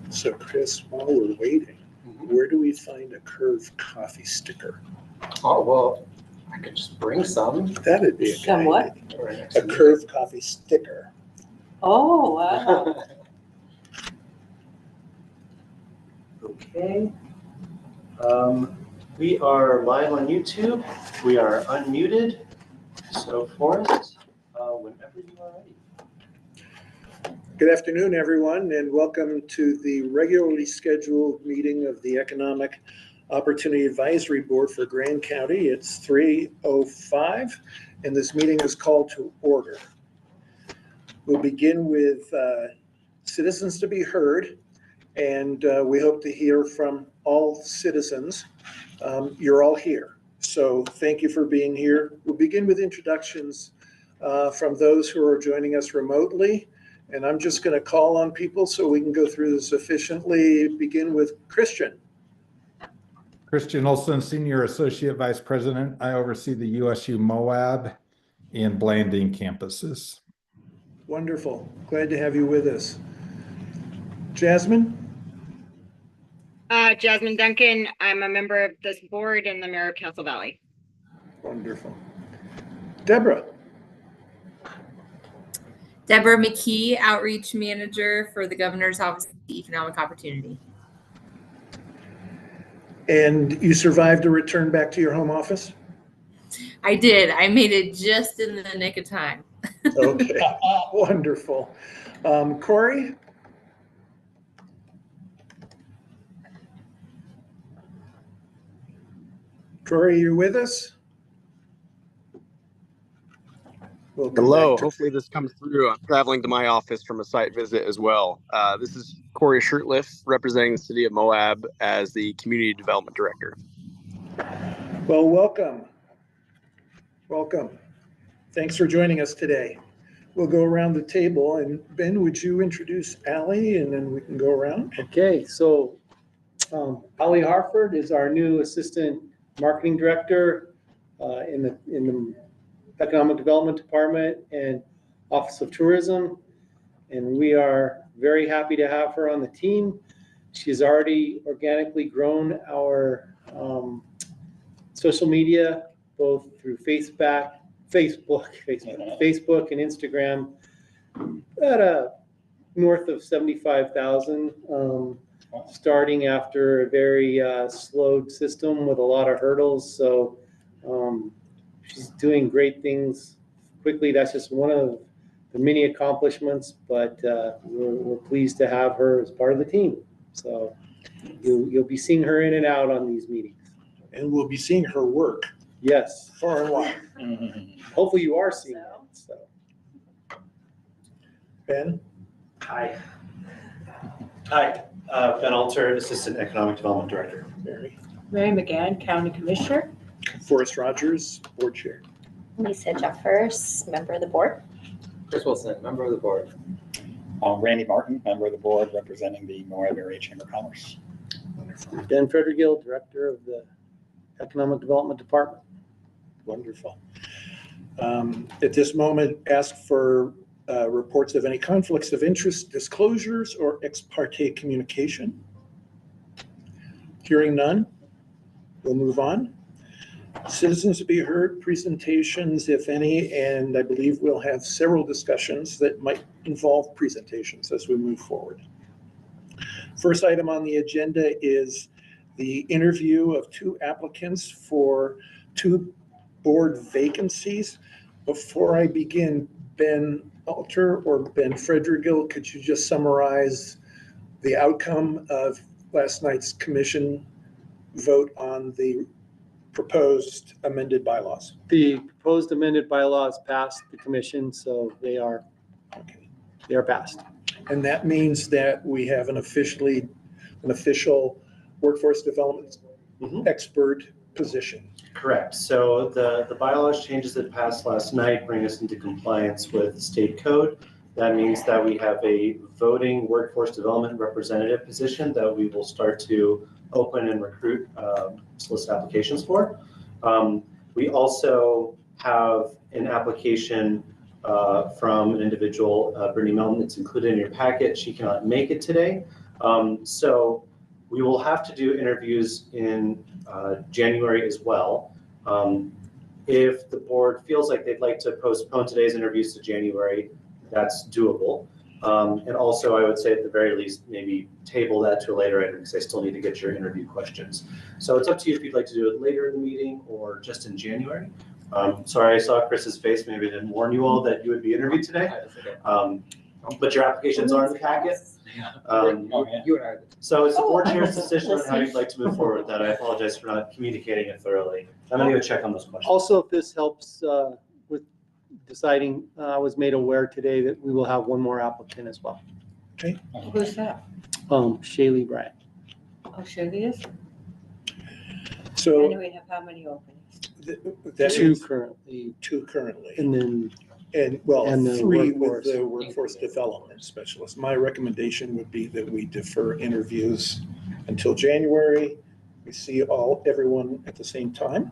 So Chris, while we're waiting, where do we find a Curve coffee sticker? Oh, well, I could just bring some. That'd be a Some good what? idea. A Curve coffee sticker. Oh, wow. Okay. We are live on YouTube. We are unmuted. So Forrest, whenever you are ready. Good afternoon, everyone, and welcome to the regularly scheduled meeting of the Economic Opportunity Advisory Board for Grand County. It's 3:05, and this meeting is called to order. We'll begin with citizens to be heard, and we hope to hear from all citizens. You're all here, so thank you for being here. We'll begin with introductions from those who are joining us remotely. And I'm just going to call on people so we can go through this efficiently. Begin with Christian. Christian Olson, Senior Associate Vice President. I oversee the USU Moab and Blanding campuses. Wonderful. Glad to have you with us. Jasmine? Jasmine Duncan. I'm a member of this board and the mayor of Castle Valley. Wonderful. Deborah? Deborah McKee, Outreach Manager for the Governor's Office of Economic Opportunity. And you survived a return back to your home office? I did. I made it just in the nick of time. Okay, wonderful. Corey? Corey, you with us? We'll come Hello, back to- hopefully this comes through. I'm traveling to my office from a site visit as well. This is Corey Shirtliff representing the city of Moab as the Community Development Director. Well, welcome. Welcome. Thanks for joining us today. We'll go around the table, and Ben, would you introduce Allie, and then we can go around? Okay, so Allie Harford is our new Assistant Marketing Director in the Economic Development Department and Office of Tourism. And we are very happy to have her on the team. She's already organically grown our social media, both through Facebook and Instagram, at north of 75,000, starting after a very slowed system with a lot of hurdles. So she's doing great things quickly. That's just one of the many accomplishments, but we're pleased to have her as part of the team. So you'll be seeing her in and out on these meetings. And we'll be seeing her work. Yes. Far and wide. Hopefully you are seeing it. So. Ben? Hi. Hi, Ben Alter, Assistant Economic Development Director. Mary McGann, County Commissioner. Forrest Rogers, Board Chair. Lisa Jeffers, member of the board. Chris Wilson, member of the board. Randy Martin, member of the board representing the Moab Area Chamber of Commerce. Wonderful. Dan Frederigill, Director of the Economic Development Department. Wonderful. At this moment, ask for reports of any conflicts of interest, disclosures, or ex parte communication. Hearing none, we'll move on. Citizens to be heard, presentations, if any, and I believe we'll have several discussions that might involve presentations as we move forward. First item on the agenda is the interview of two applicants for two board vacancies. Before I begin, Ben Alter or Ben Frederigill, could you just summarize the outcome of last night's commission vote on the proposed amended bylaws? The proposed amended bylaws passed the commission, so they are passed. And that means that we have an official workforce development expert position. Correct. So the bylaws changes that passed last night bring us into compliance with state code. That means that we have a voting workforce development representative position that we will start to open and recruit, solicit applications for. We also have an application from an individual, Brittany Melton. It's included in your packet. She cannot make it today. So we will have to do interviews in January as well. If the board feels like they'd like to postpone today's interviews to January, that's doable. And also, I would say at the very least, maybe table that to a later item because I still need to get your interview questions. So it's up to you if you'd like to do it later in the meeting or just in January. Sorry, I saw Chris's face. Maybe I didn't warn you all that you would be interviewed today. But your applications are in the packet. You and I. So it's the board chair's decision on how you'd like to move forward with that. I apologize for not communicating it thoroughly. I'm gonna go check on those questions. Also, if this helps with deciding, I was made aware today that we will have one more applicant as well. Who's that? Shaylee Bryant. Oh, Shirley is? So And we have how many openings? that Two is currently, two currently. and then And the three with workforce. the workforce development specialist. My recommendation would be that we defer interviews until January. We see everyone at the same time.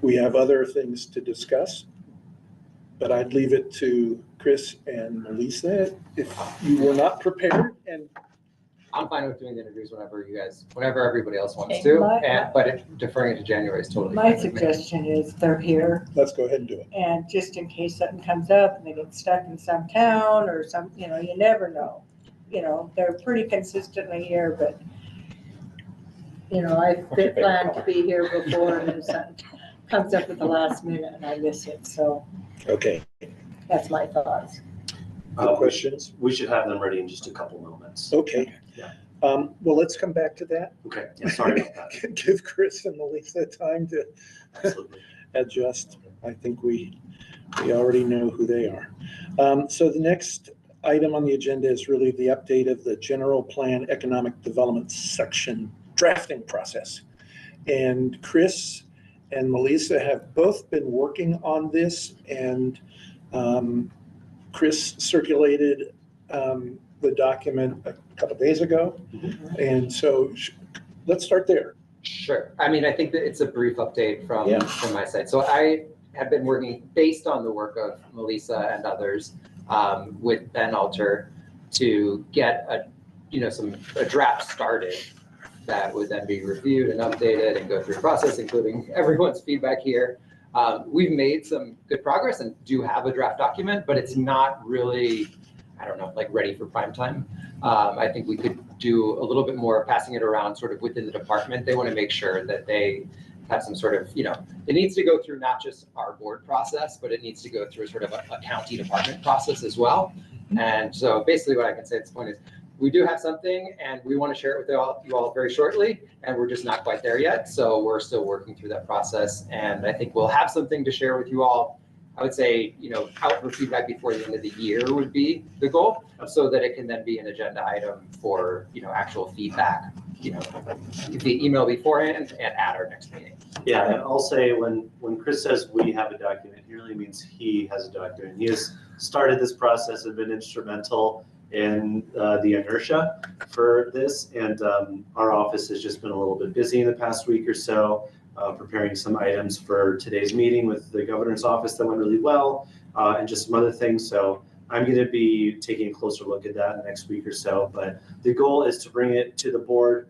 We have other things to discuss, but I'd leave it to Chris and Melissa if you were not prepared. And I'm fine with doing the interviews whenever everybody else wants Okay, to, but deferring it to January is totally. My fine with me. suggestion is they're here, let's go ahead and do it. and just in case something comes up and they get stuck in some town or some, you never know. They're pretty consistently here, but, I your favorite planned to color? be here before and then something comes up at the last minute and I miss it. So Okay, that's my thoughts. questions? We should have them ready in just a couple moments. Okay. Yeah. Well, let's come back to that. Okay, yeah, sorry about that. Give Chris and Melissa time to Absolutely. adjust. I think we already know who they are. So the next item on the agenda is really the update of the general plan economic development section drafting process. And Chris and Melissa have both been working on this, and Chris circulated the document a couple days ago. And so let's start there. Sure. I mean, I think that it's a brief update from my side. So I have been working based on the work of Melissa and others with Ben Alter to get a draft started that would then be reviewed and updated and go through a process, including everyone's feedback here. We've made some good progress and do have a draft document, but it's not really, ready for prime time. I think we could do a little bit more passing it around sort of within the department. They want to make sure that they have some sort of, it needs to go through not just our board process, but it needs to go through sort of a county department process as well. And so basically what I can say at this point is we do have something and we want to share it with you all very shortly, and we're just not quite there yet. So we're still working through that process. And I think we'll have something to share with you all. I would say, out for feedback before the end of the year would be the goal, so that it can then be an agenda item for, actual feedback, via email beforehand and at our next meeting. Yeah, and I'll say when Chris says we have a document, he really means he has a document. He has started this process and been instrumental in the inertia for this. And our office has just been a little bit busy in the past week or so, preparing some items for today's meeting with the governor's office that went really well, and just some other things. So I'm going to be taking a closer look at that in the next week or so. But the goal is to bring it to the board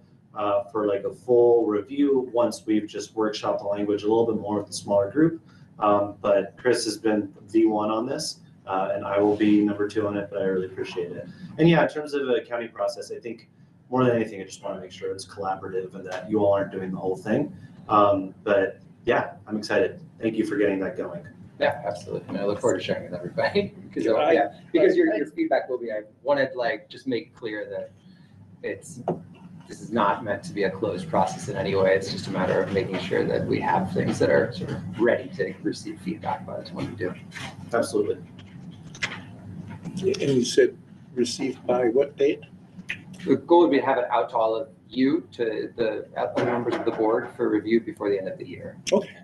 for like a full review once we've just workshopped the language a little bit more with the smaller group. But Chris has been the one on this. And I will be number 2 on it, but I really appreciate it. And yeah, in terms of a county process, I think more than anything, I just want to make sure it's collaborative and that you all aren't doing the whole thing. But yeah, I'm excited. Thank you for getting that going. Yeah, absolutely. And I look forward to sharing with everybody because Yeah, your feedback will be, I wanted just make clear that this is not meant to be a closed process in any way. It's just a matter of making sure that we have things that are sort of ready to receive feedback by the time we do. Absolutely. And you said received by what date? The goal would be to have it out to all of you, to the other members of the board for review before the end of the year. Okay.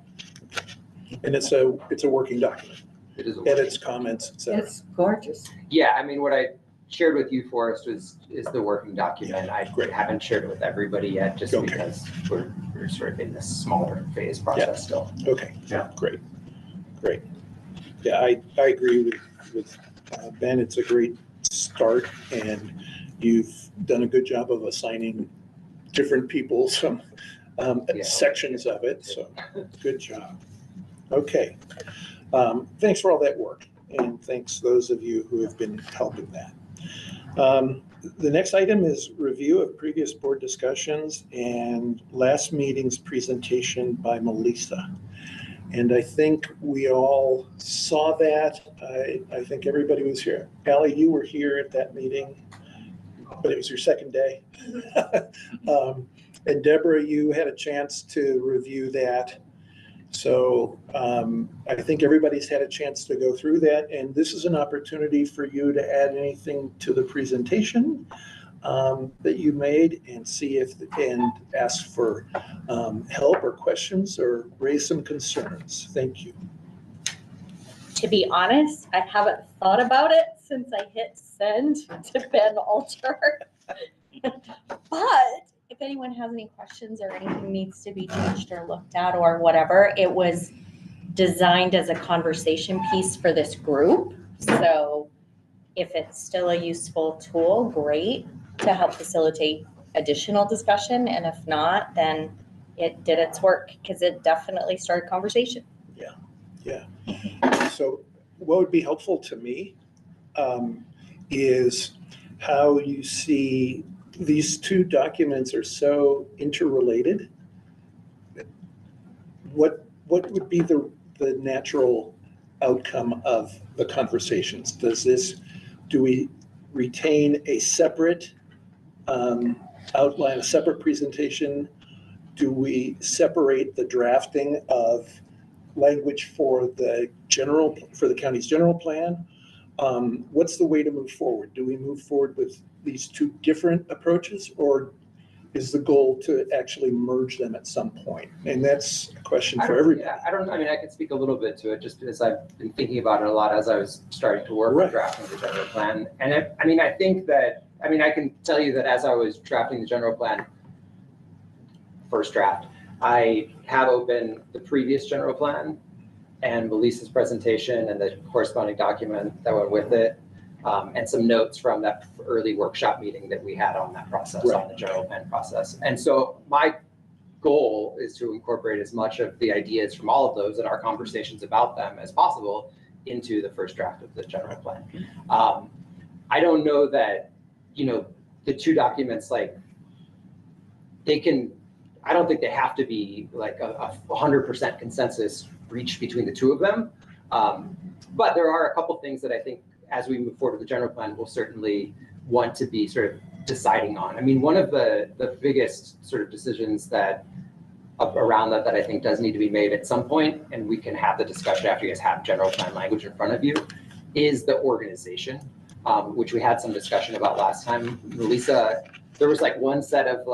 And it's a working document, It is. edits, comments, et cetera. It's gorgeous. Yeah, I mean, what I shared with you, Forrest, is the working document. I Great. haven't shared it with everybody yet, just Okay. because we're sort of in this smaller phase process still. Okay, Yeah. great. Yeah, I agree with Ben. It's a great start, and you've done a good job of assigning different people some sections of it, so good job. Okay. Thanks for all that work, and thanks those of you who have been helping that. The next item is review of previous board discussions and last meeting's presentation by Melissa. And I think we all saw that. I think everybody was here. Allie, you were here at that meeting, but it was your second day. And Deborah, you had a chance to review that. So I think everybody's had a chance to go through that, and this is an opportunity for you to add anything to the presentation that you made and see if, and ask for help or questions or raise some concerns. Thank you. To be honest, I haven't thought about it since I hit send to Ben Alter. But if anyone has any questions or anything needs to be changed or looked at or whatever, it was designed as a conversation piece for this group. So if it's still a useful tool, great, to help facilitate additional discussion. And if not, then it did its work because it definitely started conversation. Yeah. So what would be helpful to me is how you see these two documents are so interrelated. What would be the natural outcome of the conversations? Do we retain a separate outline, a separate presentation? Do we separate the drafting of language for the county's general plan? What's the way to move forward? Do we move forward with these two different approaches, or is the goal to actually merge them at some point? And that's a question for everybody. I could speak a little bit to it just because I've been thinking about it a lot as I was starting to work on drafting the general plan. And I can tell you that as I was drafting the general plan, first draft, I have opened the previous general plan and Melissa's presentation and the corresponding document that went with it, and some notes from that early workshop meeting that we had on that process, on the general plan process. And so my goal is to incorporate as much of the ideas from all of those and our conversations about them as possible into the first draft of the general plan. I don't know that, the two documents, I don't think they have to be like a 100% consensus reached between the two of them. But there are a couple things that I think as we move forward with the general plan, we'll certainly want to be sort of deciding on. I mean, one of the biggest sort of decisions that around that I think does need to be made at some point, and we can have the discussion after you guys have general plan language in front of you, is the organization, which we had some discussion about last time. Melissa, there was one set of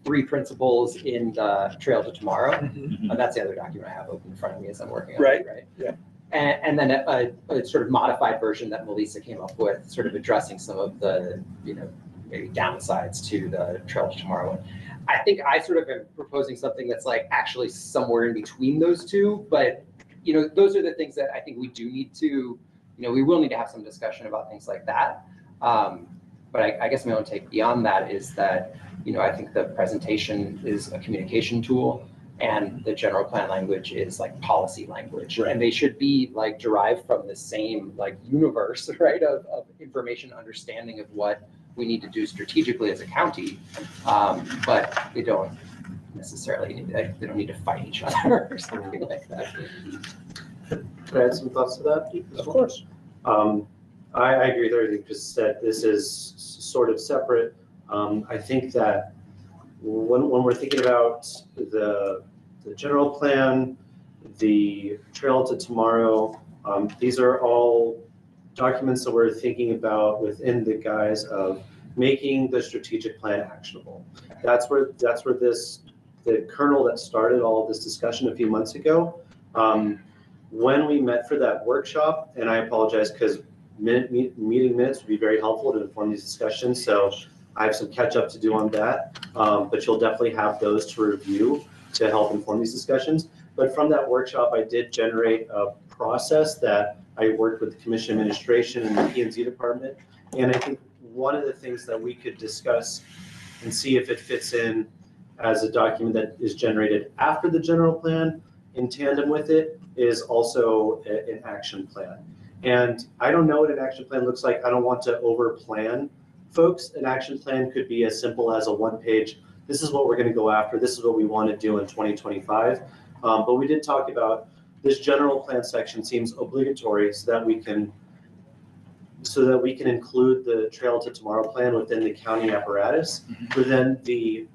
3 principles in the Trail to Tomorrow. That's the other document I have open in front of me as I'm working on it, right? Yeah. And then a sort of modified version that Melissa came up with, sort of addressing some of the, maybe downsides to the Trail to Tomorrow one. I think I sort of am proposing something that's actually somewhere in between those two, but those are the things that I think we do need to, we will need to have some discussion about things like that. But I guess my own take beyond that is that, I think the presentation is a communication tool and the general plan language is policy language. Right. And they should be derived from the same universe, right, of information, understanding of what we need to do strategically as a county. But they don't necessarily need to fight each other or something like that. Can I add some thoughts to that? Of course. I agree with everything Chris said. This is sort of separate. I think that when we're thinking about the general plan, the Trail to Tomorrow, these are all documents that we're thinking about within the guise of making the strategic plan actionable. That's where the kernel that started all of this discussion a few months ago. When we met for that workshop, and I apologize because meeting minutes would be very helpful to inform these discussions. So I have some catch up to do on that, but you'll definitely have those to review to help inform these discussions. But from that workshop, I did generate a process that I worked with the commission administration and the P&Z department. And I think one of the things that we could discuss and see if it fits in as a document that is generated after the general plan in tandem with it is also an action plan. And I don't know what an action plan looks like. I don't want to over plan folks. An action plan could be as simple as a one-page, this is what we're going to go after, this is what we want to do in 2025. But we did talk about this general plan section seems obligatory so that we can include the Trail to Tomorrow plan within the county apparatus. But then the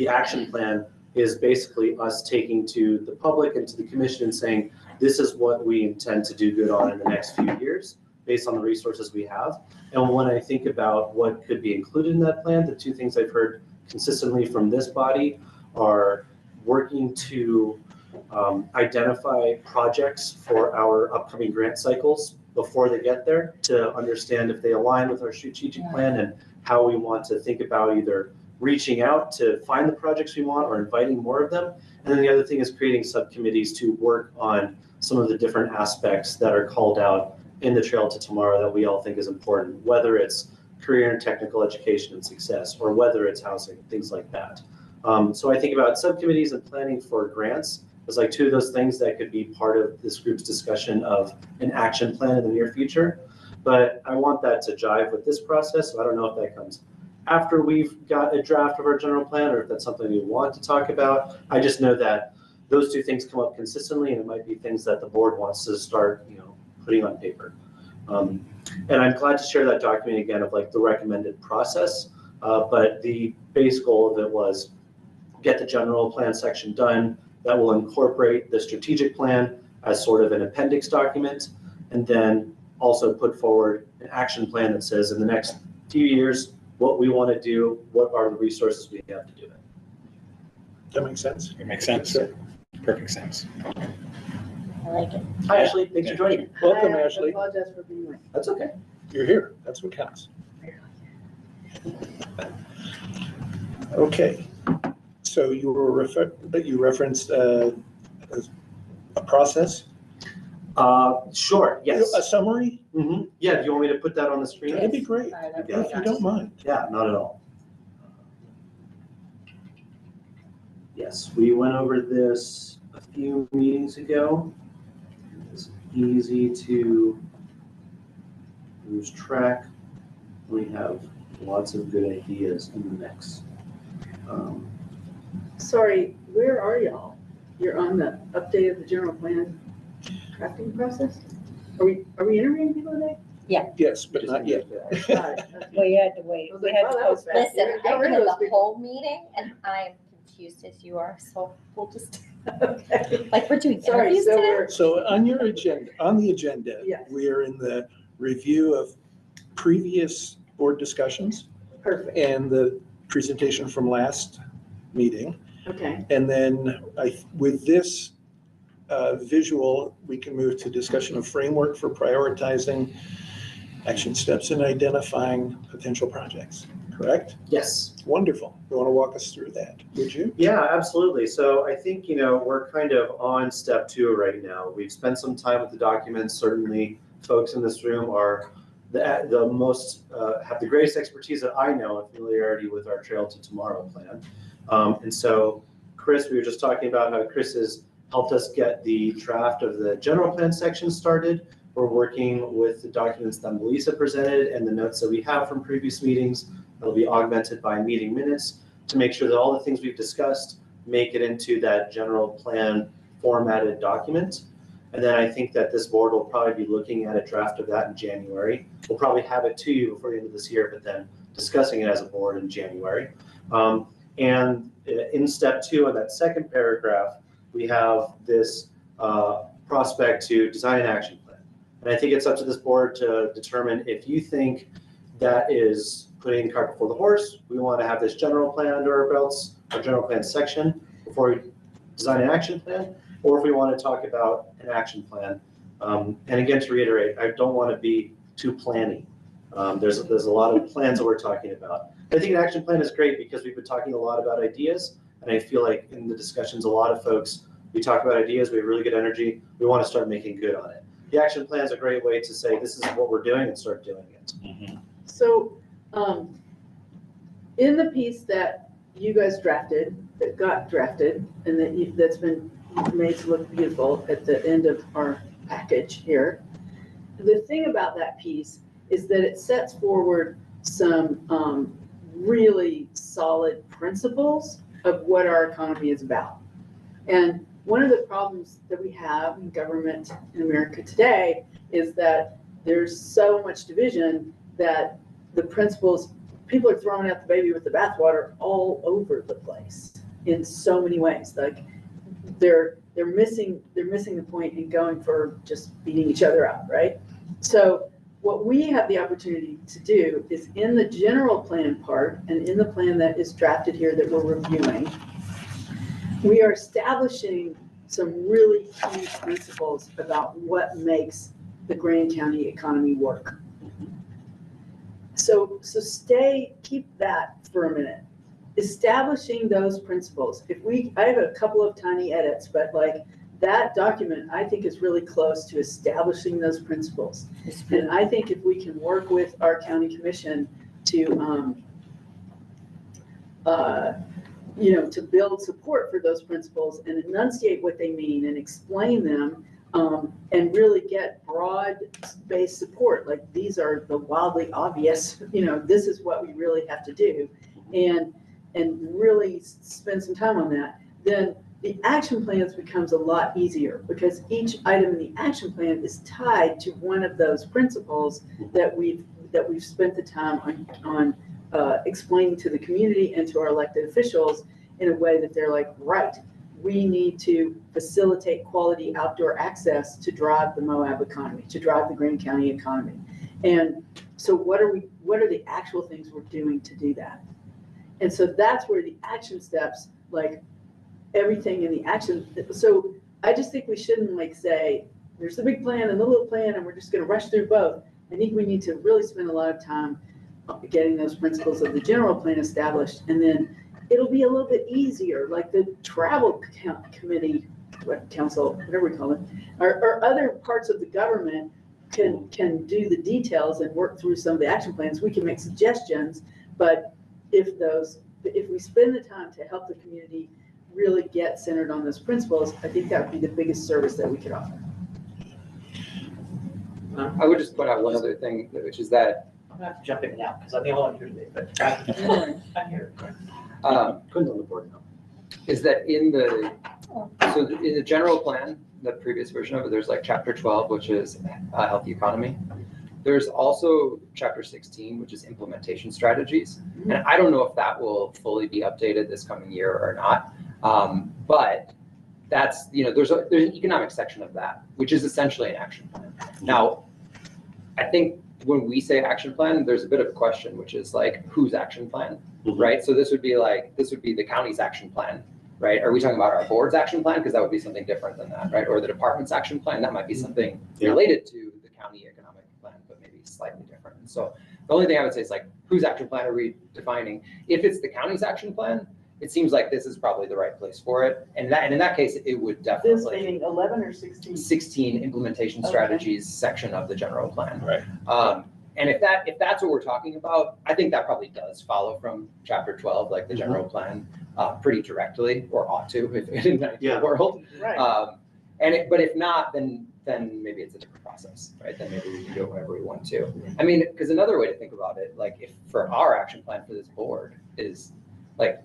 action plan is basically us taking to the public and to the commission and saying, this is what we intend to do good on in the next few years based on the resources we have. And when I think about what could be included in that plan, the two things I've heard consistently from this body are working to identify projects for our upcoming grant cycles before they get there to understand if they align with our strategic plan and how we want to think about either reaching out to find the projects we want or inviting more of them. And then the other thing is creating subcommittees to work on some of the different aspects that are called out in the Trail to Tomorrow that we all think is important, whether it's career and technical education and success, or whether it's housing, things like that. So I think about subcommittees and planning for grants as like two of those things that could be part of this group's discussion of an action plan in the near future. But I want that to jive with this process, so I don't know if that comes after we've got a draft of our general plan or if that's something we want to talk about. I just know that those two things come up consistently, and it might be things that the board wants to start, putting on paper. And I'm glad to share that document again of like the recommended process, but the base goal of it was get the general plan section done that will incorporate the strategic plan as sort of an appendix document, and then also put forward an action plan that says in the next few years, what we want to do, what are the resources we have to do it. That makes sense. It makes sense. Perfect sense. I like it. Hi, Ashley. Thanks for joining. Welcome, Ashley. I apologize for being late. That's okay. You're here. That's what counts. Okay. So you referenced a process? Sure, yes. A summary? Yeah, do you want me to put that on the screen? That'd be great, if you don't mind. Yeah, not at all. Yes, we went over this a few meetings ago. It's easy to lose track. We have lots of good ideas in the mix. Sorry, where are y'all? You're on the update of the general plan drafting process? Are we interviewing people today? Yes, but not yet. Well, you had to wait. I was We like, had wow, to that was postpone. fast. Listen, Get I rid of did those the people. whole meeting and I'm confused as you are, so we'll just, Okay. like, we're doing Sorry, interviews so today? we're, So on the agenda, Yes. we are in the review of previous board discussions perfect, and the presentation from last meeting. okay. And then with this visual, we can move to discussion of framework for prioritizing action steps and identifying potential projects, correct? Yes. Wonderful. You want to walk us through that, would you? Yeah, absolutely. So I think, we're kind of on step 2 right now. We've spent some time with the documents. Certainly folks in this room are the most, have the greatest expertise that I know and familiarity with our Trail to Tomorrow plan. And so Chris, we were just talking about how Chris has helped us get the draft of the general plan section started. We're working with the documents that Melissa presented and the notes that we have from previous meetings. That'll be augmented by meeting minutes to make sure that all the things we've discussed make it into that general plan formatted document. And then I think that this board will probably be looking at a draft of that in January. We'll probably have it to you before the end of this year, but then discussing it as a board in January. And in step 2 of that second paragraph, we have this prospect to design an action plan. And I think it's up to this board to determine if you think that is putting the cart before the horse. We want to have this general plan under our belts, our general plan section, before we design an action plan, or if we want to talk about an action plan. And again, to reiterate, I don't want to be too planny. There's a lot of plans that we're talking about. I think an action plan is great because we've been talking a lot about ideas, And I feel like in the discussions, a lot of folks, we talk about ideas, we have really good energy, we want to start making good on it. The action plan is a great way to say, this is what we're doing and start doing it. So, in the piece that you guys drafted, that got drafted, and that's been made to look beautiful at the end of our package here, the thing about that piece is that it sets forward some really solid principles of what our economy is about. And one of the problems that we have in government in America today is that there's so much division that the principles, people are throwing out the baby with the bathwater all over the place in so many ways. Like they're missing the point in going for just beating each other up, right? So what we have the opportunity to do is in the general plan part and in the plan that is drafted here that we're reviewing, we are establishing some really key principles about what makes the Grand County economy work. So keep that for a minute. Establishing those principles. I have a couple of tiny edits, but like that document, I think is really close to establishing those principles. And I think if we can work with our county commission to, to build support for those principles and enunciate what they mean and explain them, and really get broad-based support, like these are the wildly obvious, this is what we really have to do, and really spend some time on that, then the action plans becomes a lot easier because each item in the action plan is tied to one of those principles that we've spent the time on explaining to the community and to our elected officials in a way that they're like, right, we need to facilitate quality outdoor access to drive the Moab economy, to drive the Grand County economy. And so what are the actual things we're doing to do that? And so that's where the action steps, like everything in the action. So I just think we shouldn't like say, there's the big plan and the little plan, and we're just gonna rush through both. I think we need to really spend a lot of time getting those principles of the general plan established, and then it'll be a little bit easier, like the travel committee, council, whatever we call it, or other parts of the government can do the details and work through some of the action plans. We can make suggestions, but if we spend the time to help the community really get centered on those principles, I think that would be the biggest service that we could offer. I would just point out one other thing, which is that I'm gonna have to jump in now because I'm the only one here today, but I'm here. Quinn's on the board now. Is that in the general plan, the previous version of it, there's like chapter 12, which is a healthy economy. There's also chapter 16, which is implementation strategies. And I don't know if that will fully be updated this coming year or not. But that's, there's an economic section of that, which is essentially an action plan. Now, I think when we say action plan, there's a bit of a question, which is like, whose action plan, right? So this would be the county's action plan, right? Are we talking about our board's action plan? Because that would be something different than that, right? Or the department's action plan, that might be something related to the county economic plan, but maybe slightly different. And so the only thing I would say is like, whose action plan are we defining? If it's the county's action plan, it seems like this is probably the right place for it. And in that case, it would definitely. This meaning 11 or 16? 16 implementation strategies section of the general plan. Right. And if that's what we're talking about, I think that probably does follow from chapter 12, like the general plan, pretty directly, or ought to, if in the ideal world. Right. But if not, then maybe it's a different process, right? Then maybe we can do it whenever we want to. I mean, because another way to think about it, like if for our action plan for this board is like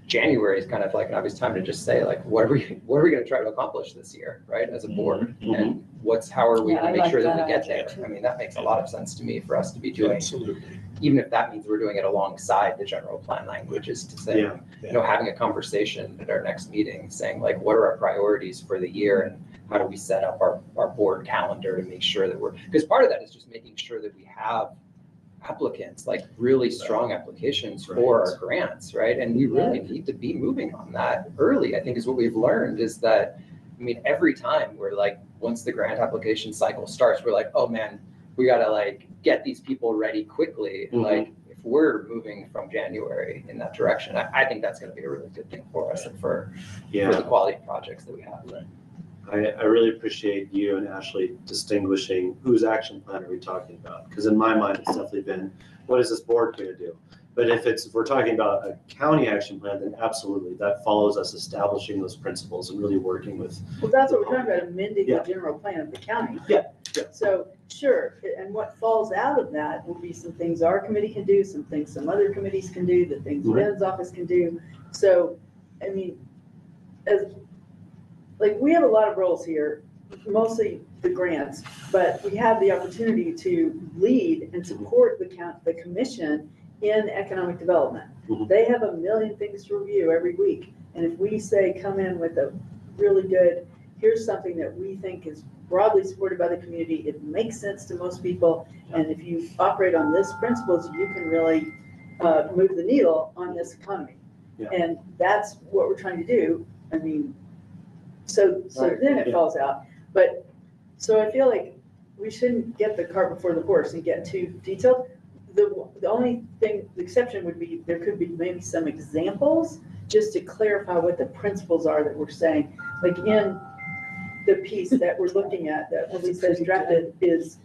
January is kind of like an obvious time to just say like, what are we going to try to accomplish this year, right? As a board, and how are we going to make sure that we get there? I mean, that makes a lot of sense to me for us to be doing. Absolutely. Even if that means we're doing it alongside the general plan language, is to say, having a conversation at our next meeting, saying like, what are our priorities for the year, and how do we set up our board calendar to make sure that because part of that is just making sure that we have applicants, like really strong applications for our grants, right? And we really need to be moving on that early. I think is what we've learned is that, I mean, every time we're like, once the grant application cycle starts, we're like, oh man, we gotta like get these people ready quickly. And like, if we're moving from January in that direction, I think that's gonna be a really good thing for us and for the quality of projects that we have. I really appreciate you and Ashley distinguishing whose action plan are we talking about? Because in my mind, it's definitely been, what is this board going to do? But if we're talking about a county action plan, then absolutely, that follows us establishing those principles and really working with. Well, that's what we're talking about, amending the general plan of the county. Yeah. So, sure, and what falls out of that will be some things our committee can do, some things some other committees can do, the things Ben's office can do. So, I mean, we have a lot of roles here, mostly the grants, but we have the opportunity to lead and support the commission in economic development. They have a million things to review every week. And if we say, come in with a really good, here's something that we think is broadly supported by the community, it makes sense to most people, and if you operate on this principles, you can really move the needle on this economy. And that's what we're trying to do. I mean, so then it falls out. But, so I feel like we shouldn't get the cart before the horse and get too detailed. The only thing, the exception would be, there could be maybe some examples just to clarify what the principles are that we're saying. Like in the piece that we're looking at, that Melissa has drafted is,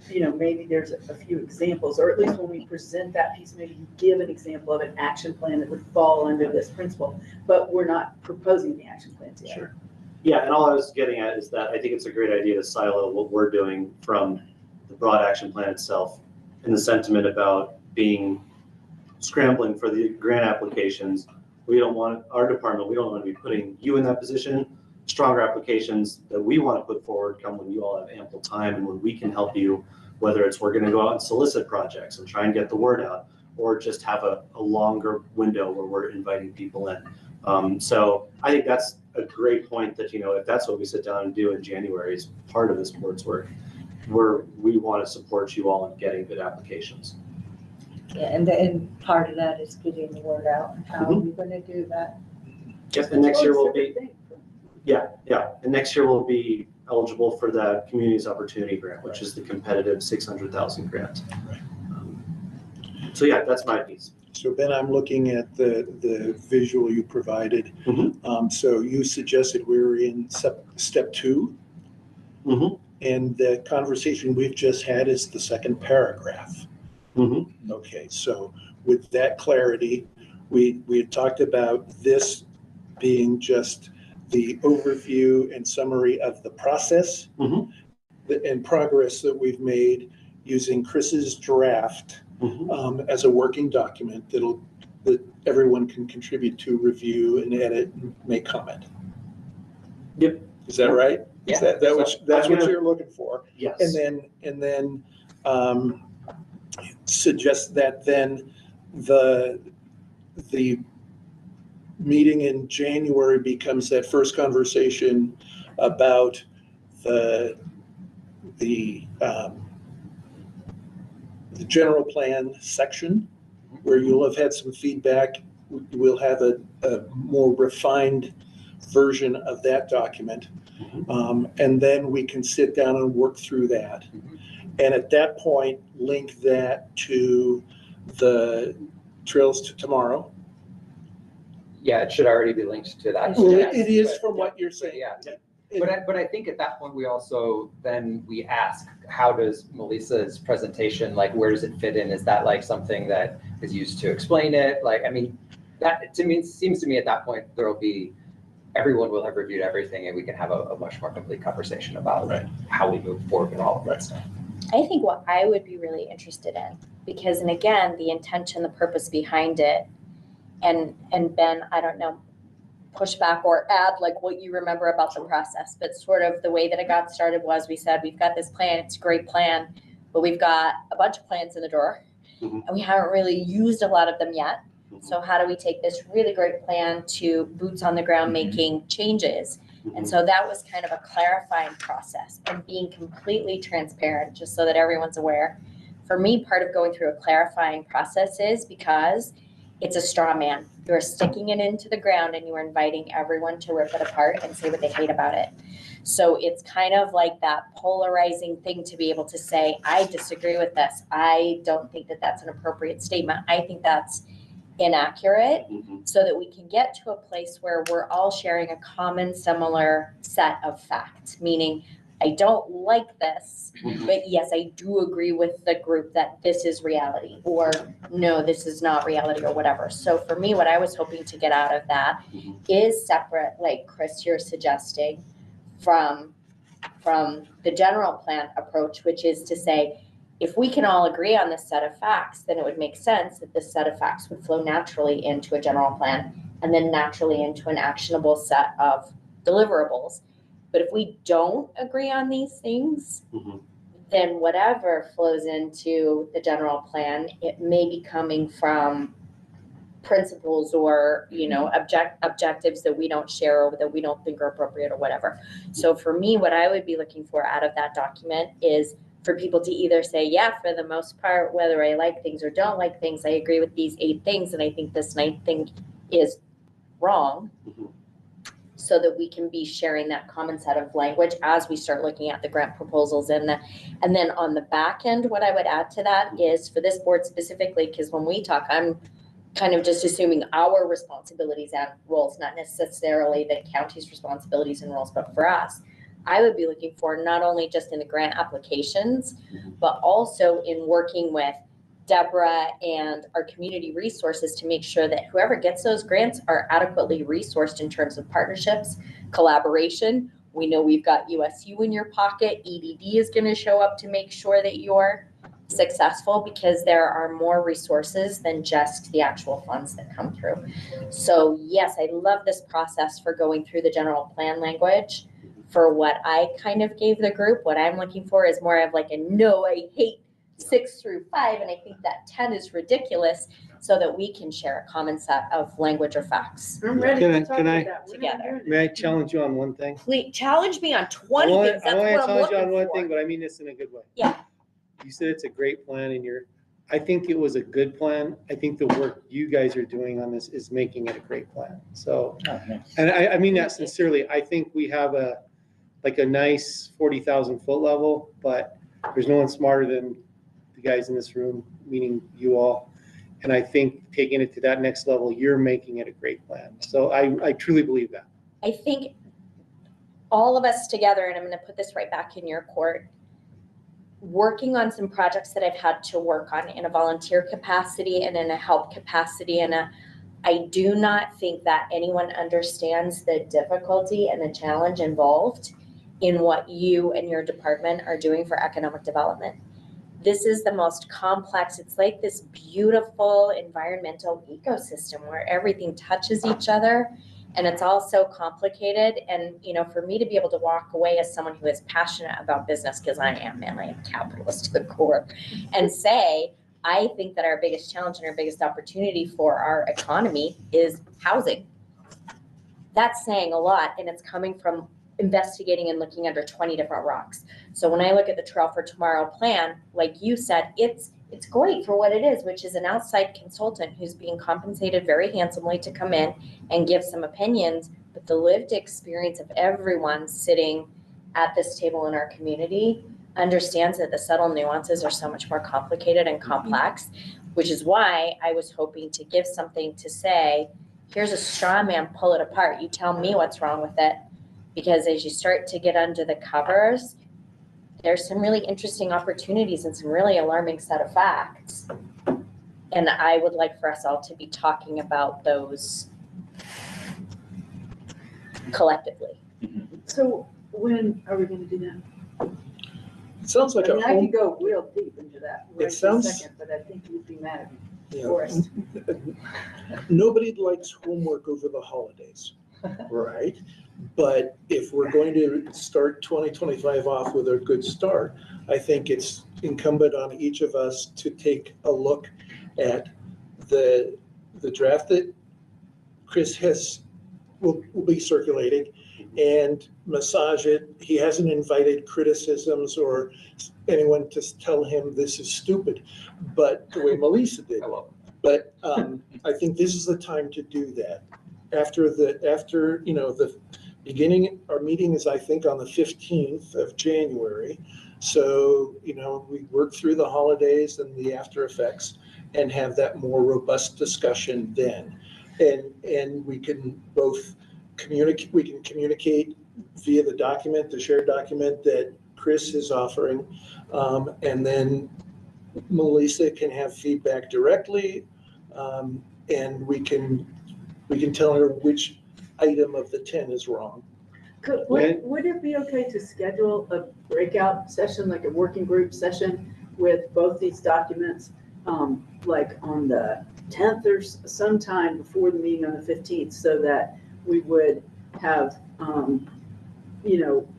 maybe there's a few examples, or at least when we present that piece, maybe you give an example of an action plan that would fall under this principle, but we're not proposing the action plans yet. Sure. Yeah, and all I was getting at is that I think it's a great idea to silo what we're doing from the broad action plan itself and the sentiment about scrambling for the grant applications. We don't want, our department, we don't want to be putting you in that position. Stronger applications that we want to put forward come when you all have ample time and when we can help you, whether it's we're going to go out and solicit projects and try and get the word out, or just have a longer window where we're inviting people in. So I think that's a great point that, if that's what we sit down and do in January as part of this board's work, we want to support you all in getting good applications. Yeah, and part of that is getting the word out. How are we going to do that? Yes, and next year will be, and next year we'll be eligible for the Communities Opportunity Grant, which is the competitive 600,000 grant. So yeah, that's my piece. So Ben, I'm looking at the visual you provided. So you suggested we were in step 2. And the conversation we've just had is the second paragraph. Okay, so with that clarity, we had talked about this being just the overview and summary of the process and progress that we've made using Chris's draft as a working document that everyone can contribute to, review and edit and make comment. Yep. Is that right? Yeah. That's what you're looking for. Yes. And then suggest that then the meeting in January becomes that first conversation about the general plan section, where you'll have had some feedback. We'll have a more refined version of that document. And then we can sit down and work through that. And at that point, link that to the Trails to Tomorrow. Yeah, it should already be linked to that. Well, it is from what you're saying. But I think at that point, we also, then we ask, how does Melissa's presentation, where does it fit in? Is that something that is used to explain it? That to me, it seems to me at that point, everyone will have reviewed everything and we can have a much more complete conversation about how we move forward and all of that stuff. I think what I would be really interested in, because, and again, the intention, the purpose behind it, and Ben, I don't know, push back or add what you remember about the process, but sort of the way that it got started was we said, we've got this plan, it's a great plan, but we've got a bunch of plans in the drawer and we haven't really used a lot of them yet. So how do we take this really great plan to boots on the ground making changes? And so that was kind of a clarifying process and being completely transparent, just so that everyone's aware. For me, part of going through a clarifying process is because it's a straw man. You're sticking it into the ground and you're inviting everyone to rip it apart and say what they hate about it. So it's kind of like that polarizing thing to be able to say, I disagree with this. I don't think that that's an appropriate statement. I think that's inaccurate, so that we can get to a place where we're all sharing a common, similar set of facts, meaning I don't like this, but yes, I do agree with the group that this is reality, or no, this is not reality, or whatever. So for me, what I was hoping to get out of that is separate, like Chris, you're suggesting, from the general plan approach, which is to say, if we can all agree on this set of facts, then it would make sense that this set of facts would flow naturally into a general plan and then naturally into an actionable set of deliverables. But if we don't agree on these things, then whatever flows into the general plan, it may be coming from principles or, you know, objectives that we don't share or that we don't think are appropriate or whatever. So for me, what I would be looking for out of that document is for people to either say, yeah, for the most part, whether I like things or don't like things, I agree with these 8 things, and I think this 9th thing is wrong, so that we can be sharing that common set of language as we start looking at the grant proposals. And then on the back end, what I would add to that is for this board specifically, because when we talk, I'm kind of just assuming our responsibilities and roles, not necessarily the county's responsibilities and roles, but for us, I would be looking for not only just in the grant applications, but also in working with Deborah and our community resources to make sure that whoever gets those grants are adequately resourced in terms of partnerships, collaboration. We know we've got USU in your pocket. EDD is going to show up to make sure that you're successful, because there are more resources than just the actual funds that come through. So yes, I love this process for going through the general plan language. For what I kind of gave the group, what I'm looking for is more of like a no, I hate 6 through 5, and I think that 10 is ridiculous, so that we can share a common set of language or facts. I'm ready Can I- to talk can I- about that. Together. May I challenge you on one thing? Please challenge me on 20 I things. That's want what to I'm challenge you on looking one for. thing, but I mean this in a good way. Yeah. You said it's a great plan, and I think it was a good plan. I think the work you guys are doing on this is making it a great plan. So, and I mean that sincerely. I think we have a nice 40,000 foot level, but there's no one smarter than the guys in this room, meaning you all. And I think taking it to that next level, you're making it a great plan. So I truly believe that. I think all of us together, and I'm going to put this right back in your court, working on some projects that I've had to work on in a volunteer capacity and in a help capacity, I do not think that anyone understands the difficulty and the challenge involved in what you and your department are doing for economic development. This is the most complex. It's like this beautiful environmental ecosystem where everything touches each other, and it's all so complicated. And, you know, for me to be able to walk away as someone who is passionate about business, because I am, man, I am capitalist to the core, and say, I think that our biggest challenge and our biggest opportunity for our economy is housing. That's saying a lot, and it's coming from investigating and looking under 20 different rocks. So when I look at the Trail for Tomorrow plan, like you said, it's great for what it is, which is an outside consultant who's being compensated very handsomely to come in and give some opinions, but the lived experience of everyone sitting at this table in our community understands that the subtle nuances are so much more complicated and complex, which is why I was hoping to give something to say, here's a straw man, pull it apart. You tell me what's wrong with it. Because as you start to get under the covers, there's some really interesting opportunities and some really alarming set of facts. And I would like for us all to be talking about those collectively. So when are we going to do that? It sounds like I mean, a I home. could go real deep into that right It sounds- in a second, but I think you'd be mad at me. Yeah. Forrest. Nobody likes homework over the holidays, right? But if we're going to start 2025 off with a good start, I think it's incumbent on each of us to take a look at the draft that Chris will be circulating and massage it. He hasn't invited criticisms or anyone to tell him this is stupid, but the way Melissa did. But I think this is the time to do that. After our meeting is, I think, on the 15th of January. So, we work through the holidays and the after effects and have that more robust discussion then. And we can both communicate via the document, the shared document that Chris is offering. And then Melissa can have feedback directly. And we can tell her which item of the 10 is wrong. Would it be okay to schedule a breakout session, like a working group session with both these documents, like on the 10th or sometime before the meeting on the 15th, so that we would have,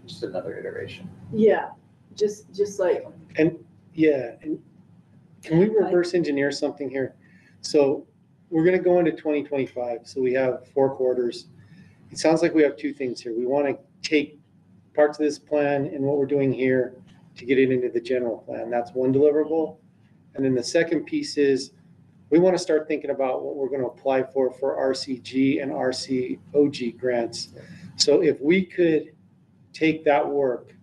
Just another iteration. yeah, just like, And can we reverse engineer something here? So we're gonna go into 2025, so we have 4 quarters. It sounds like we have 2 things here. We wanna take parts of this plan and what we're doing here to get it into the general plan. That's one deliverable. And then the second piece is, we wanna start thinking about what we're gonna apply for RCG and RCOG grants. So if we could take that work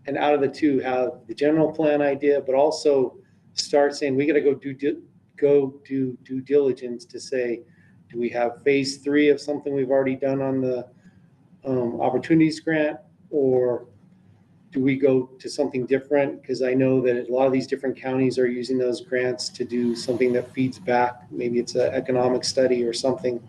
and out of the 2 have the general plan idea, but also start saying, we gotta go do due diligence to say, do we have phase 3 of something we've already done on the opportunities grant, or do we go to something different? Because I know that a lot of these different counties are using those grants to do something that feeds back. Maybe it's an economic study or something,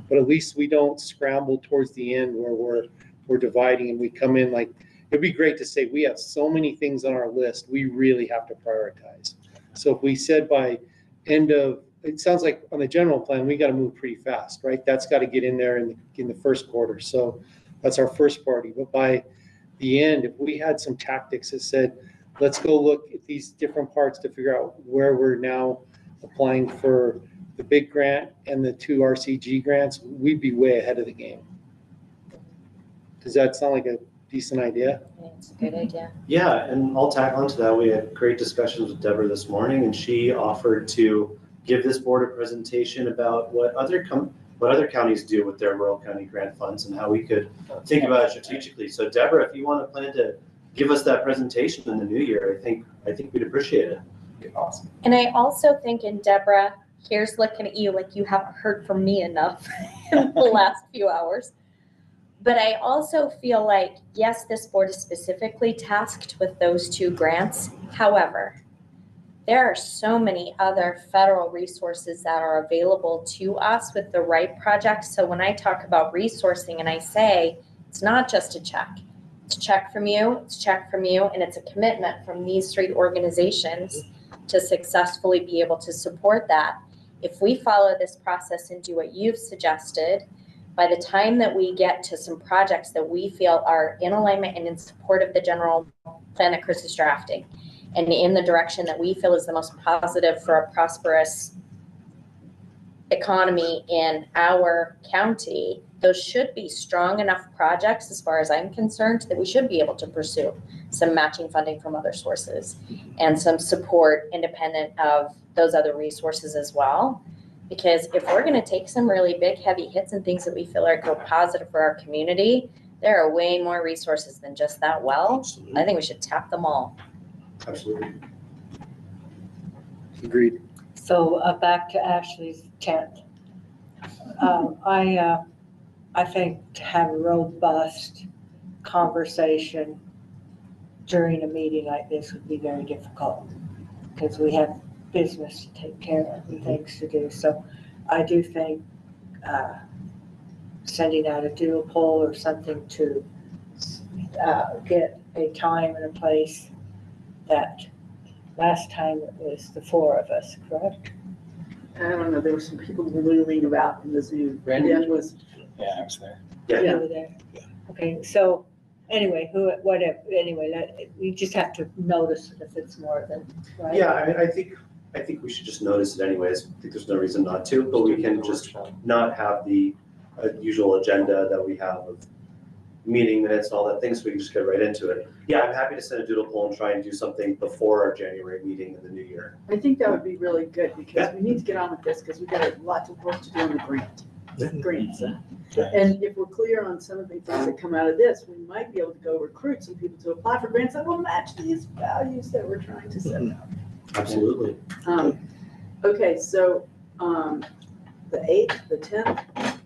but at least we don't scramble towards the end where we're dividing and we come in like, it'd be great to say, we have so many things on our list, we really have to prioritize. So if we said by end of, it sounds like on the general plan, we got to move pretty fast, right? That's got to get in there in the first quarter. So that's our first priority. But by the end, if we had some tactics that said, let's go look at these different parts to figure out where we're now applying for the big grant and the 2 RCG grants, we'd be way ahead of the game. Does that sound like a decent idea? It's a good idea. Yeah, and I'll tack onto that. We had great discussions with Deborah this morning, and she offered to give this board a presentation about what other counties do with their rural county grant funds and how we could think about it strategically. So Deborah, if you want to plan to give us that presentation in the new year, I think we'd appreciate it. Awesome. And I also think, and Deborah, here's looking at you like you haven't heard from me enough in the last few hours. But I also feel like, yes, this board is specifically tasked with those 2 grants. However, there are so many other federal resources that are available to us with the right projects. So when I talk about resourcing and I say, it's not just a check. It's a check from you, it's a check from you, and it's a commitment from these 3 organizations to successfully be able to support that. If we follow this process and do what you've suggested, by the time that we get to some projects that we feel are in alignment and in support of the general plan that Chris is drafting, and in the direction that we feel is the most positive for a prosperous economy in our county, those should be strong enough projects, as far as I'm concerned, that we should be able to pursue some matching funding from other sources and some support independent of those other resources as well. Because if we're going to take some really big, heavy hits and things that we feel are go positive for our community, there are way more resources than just that well. Absolutely. I think we should tap them all. Absolutely. Agreed. So back to Ashley's tent. I think to have a robust conversation during a meeting like this would be very difficult because we have business to take care of and things to do. So I do think sending out a doodle poll or something to get a time and a place. That last time it was the 4 of us, correct? I don't know, there were some people wheeling about in the Zoom. Randy? Yeah, it was, Yeah, I was there. Yeah. You were there? Okay, so anyway, we just have to notice it if it's more than, right? Yeah, I mean, I think we should just notice it anyways. I think there's no reason not to, but we can just not have the usual agenda that we have of meeting minutes and all that thing, so we can just get right into it. Yeah, I'm happy to send a doodle poll and try and do something before our January meeting in the new year. I think that would be really good because we need to get on with this because we've got a lot of work to do on the grant. Grants. And if we're clear on some of the things that come out of this, we might be able to go recruit some people to apply for grants that will match these values that we're trying to set up. Absolutely. Okay, so, the 8th, the 10th,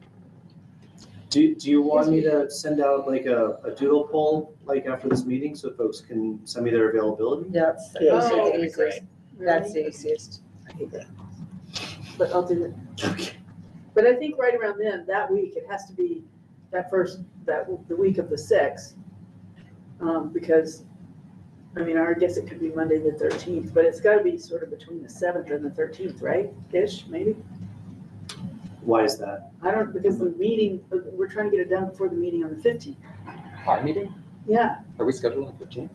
Do you want me to send out like a doodle poll, like after this meeting, so folks can send me their availability? That's the Yeah, that'd be easiest. That's the easiest. but I'll do it. Okay. But I think right around then, that week, it has to be the week of the 6th. Because, I mean, I guess it could be Monday the 13th, but it's gotta be sort of between the 7th and the 13th, right? Ish, maybe? Why is that? Because the meeting, we're trying to get it done before the meeting on the 15th. Our meeting? Yeah, Are we scheduled on 15?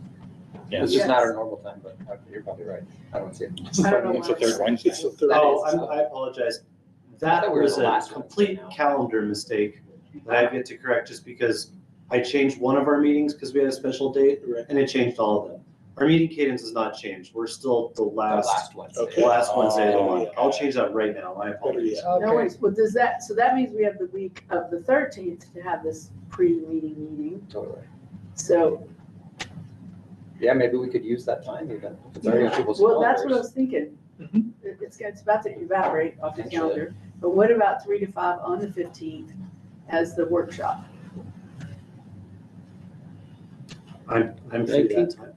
Yeah. It's just not Yes. our normal time, but you're probably right. I don't see it. I don't know It's the why. third Wednesday. It's the third. I apologize. That thought we were was the a last complete Wednesday now. calendar mistake that I've yet to correct just because I changed one of our meetings because we had a special date Right. and it changed all of them. Our meeting cadence has not changed. We're still the The last last Wednesday. Okay. last Wednesday of the Oh, month. I'll change that right now. My Better apologies. yet. no worries. Well, so that means we have the week of the 13th to have this pre-meeting meeting. Totally. So, Yeah, maybe we could use that time even. If it's already on people's well, that's what I calendars. was thinking. Mhm. It's about to evaporate off the Potentially. calendar. But what about 3 to 5 on the 15th as the workshop? I'm free that time.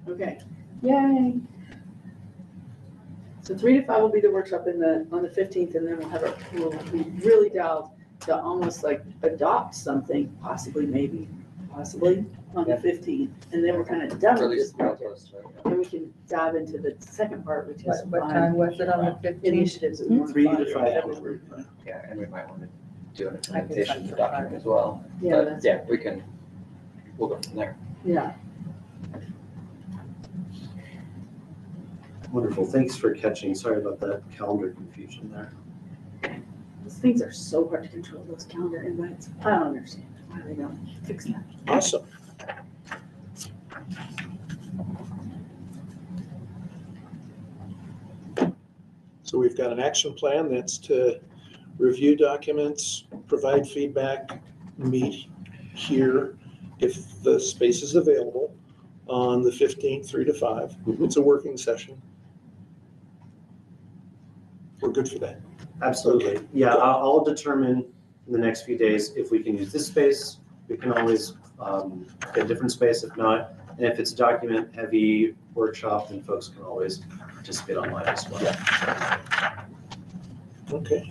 Okay, yay. So 3 to 5 will be the workshop on the 15th, and then we'll be really dialed to almost like adopt something, possibly on the 15th. And then we're kind of done Or at with least this part. real close to it. Then we can dive into the second part, which is What time was it on the 15th? initiatives. that we want to 3 fund. to 5. Yeah, and we might want to do an I can implementation sign document as well. Yeah, But that's, yeah, we'll go from there. yeah. Wonderful. Thanks for catching. Sorry about that calendar confusion there. Those things are so hard to control, those calendar invites. I don't understand why they don't fix that. Awesome. So we've got an action plan that's to review documents, provide feedback, meet here if the space is available on the 15th, 3 to 5. It's a working session. We're good for that. Absolutely. Okay. Yeah, I'll determine in the next few days if we can use this space. We can always get a different space if not. And if it's a document-heavy workshop, then folks can always participate online as well. Okay.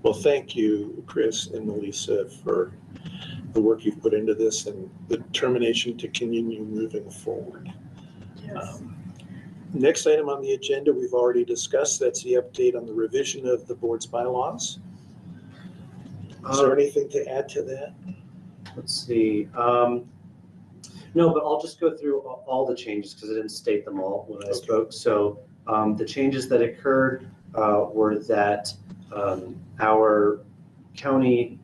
Well, thank you, Chris and Melissa, for the work you've put into this and the determination to continue moving forward. Yes. Next item on the agenda, we've already discussed, that's the update on the revision of the board's bylaws. Is there anything to add to that? Let's see. No, but I'll just go through all the changes because I didn't state them all when I spoke. So the changes that occurred were that our county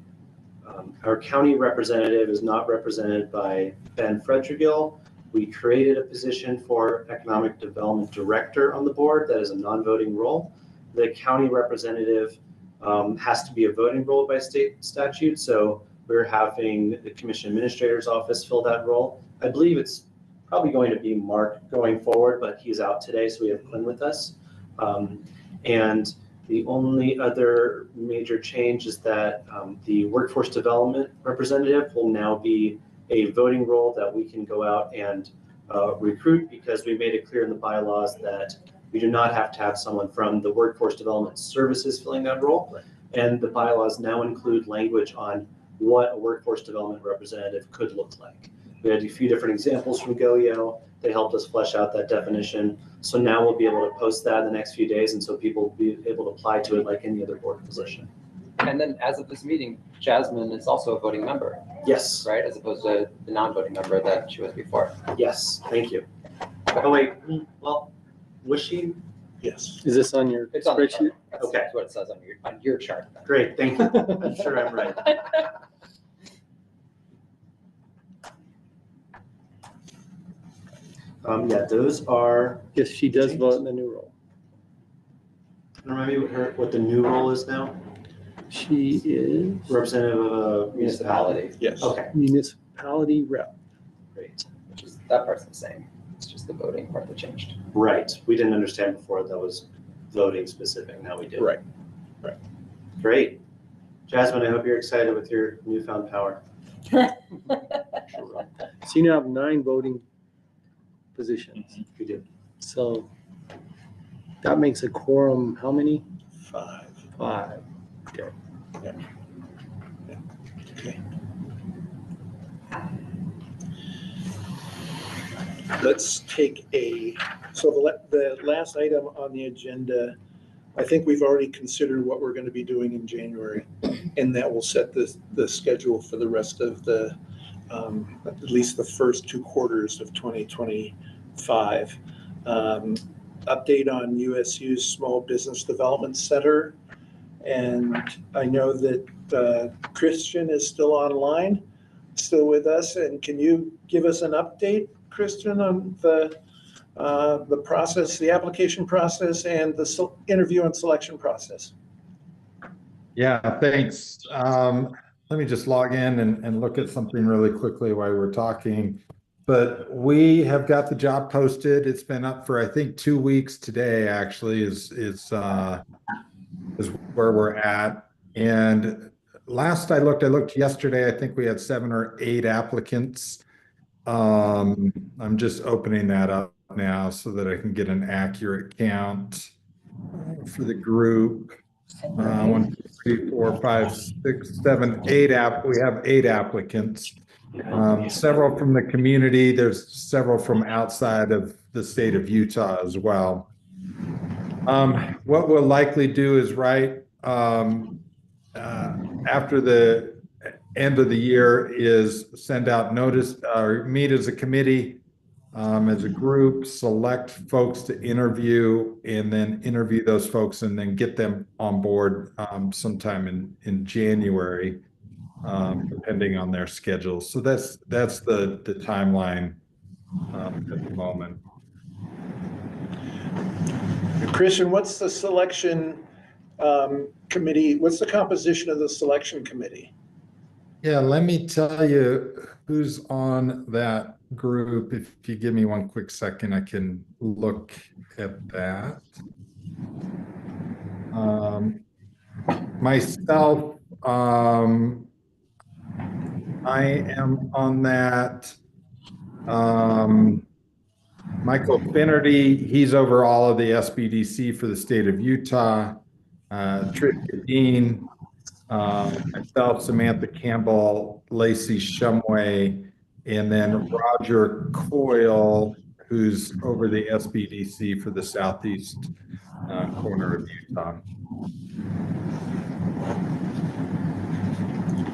representative is not represented by Ben Fredrigill. We created a position for Economic Development Director on the board that is a non-voting role. The county representative has to be a voting role by state statute, so we're having the Commission Administrator's Office fill that role. I believe it's probably going to be Mark going forward, but he's out today, so we have Quinn with us. And the only other major change is that the Workforce Development Representative will now be a voting role that we can go out and recruit because we made it clear in the bylaws that we do not have to have someone from the Workforce Development Services filling that role. And the bylaws now include language on what a workforce development representative could look like. We had a few different examples from GoYo. They helped us flesh out that definition. So now we'll be able to post that in the next few days, and so people will be able to apply to it like any other board position. And then as of this meeting, Jasmine is also a voting member, Yes, right? As opposed to the non-voting member that she was before. yes, thank you. Oh, wait, well, was she? Yes. Is this on your It's on the spreadsheet? chart. That's Okay. what it says on your chart. Great, thank you. I'm sure I'm right. Yeah, those are, Yes, she does vote in the new role. Remind me what the new role is now? She is Representative of a municipality. Yes. Okay, municipality rep. great. Which is, that part's the same. It's just the voting part that changed. Right. We didn't understand before that was voting specific. Now we do. Right. Great. Jasmine, I hope you're excited with your newfound power. So you now have 9 voting positions. We do. So that makes a quorum, how many? 5. 5. Okay. Okay. Let's take so the last item on the agenda, I think we've already considered what we're going to be doing in January, and that will set the schedule for the rest of at least the first 2 quarters of 2025. Update on USU's Small Business Development Center. And I know that Christian is still online, still with us. And can you give us an update, Christian, on the process, the application process and the interview and selection process? Yeah, thanks. Let me just log in and look at something really quickly while we're talking. But we have got the job posted. It's been up for, I think, 2 weeks today, actually, is where we're at. And last I looked yesterday, I think we had 7 or 8 applicants. I'm just opening that up now so that I can get an accurate count for the group. 1, 2, 3, 4, 5, 6, 7, 8 we have 8 applicants. Several from the community. There's several from outside of the state of Utah as well. What we'll likely do is after the end of the year is send out notice or meet as a committee, as a group, select folks to interview, and then interview those folks and then get them on board sometime in January, depending on their schedules. So that's the timeline at the moment. Christian, what's the selection committee? What's the composition of the selection committee? Yeah, let me tell you who's on that group. If you give me one quick second, I can look at that. Myself, I am on that. Michael Finnerty, he's over all of the SBDC for the state of Utah. Tricia Dean, myself, Samantha Campbell, Lacey Shumway, and then Roger Coyle, who's over the SBDC for the southeast corner of Utah.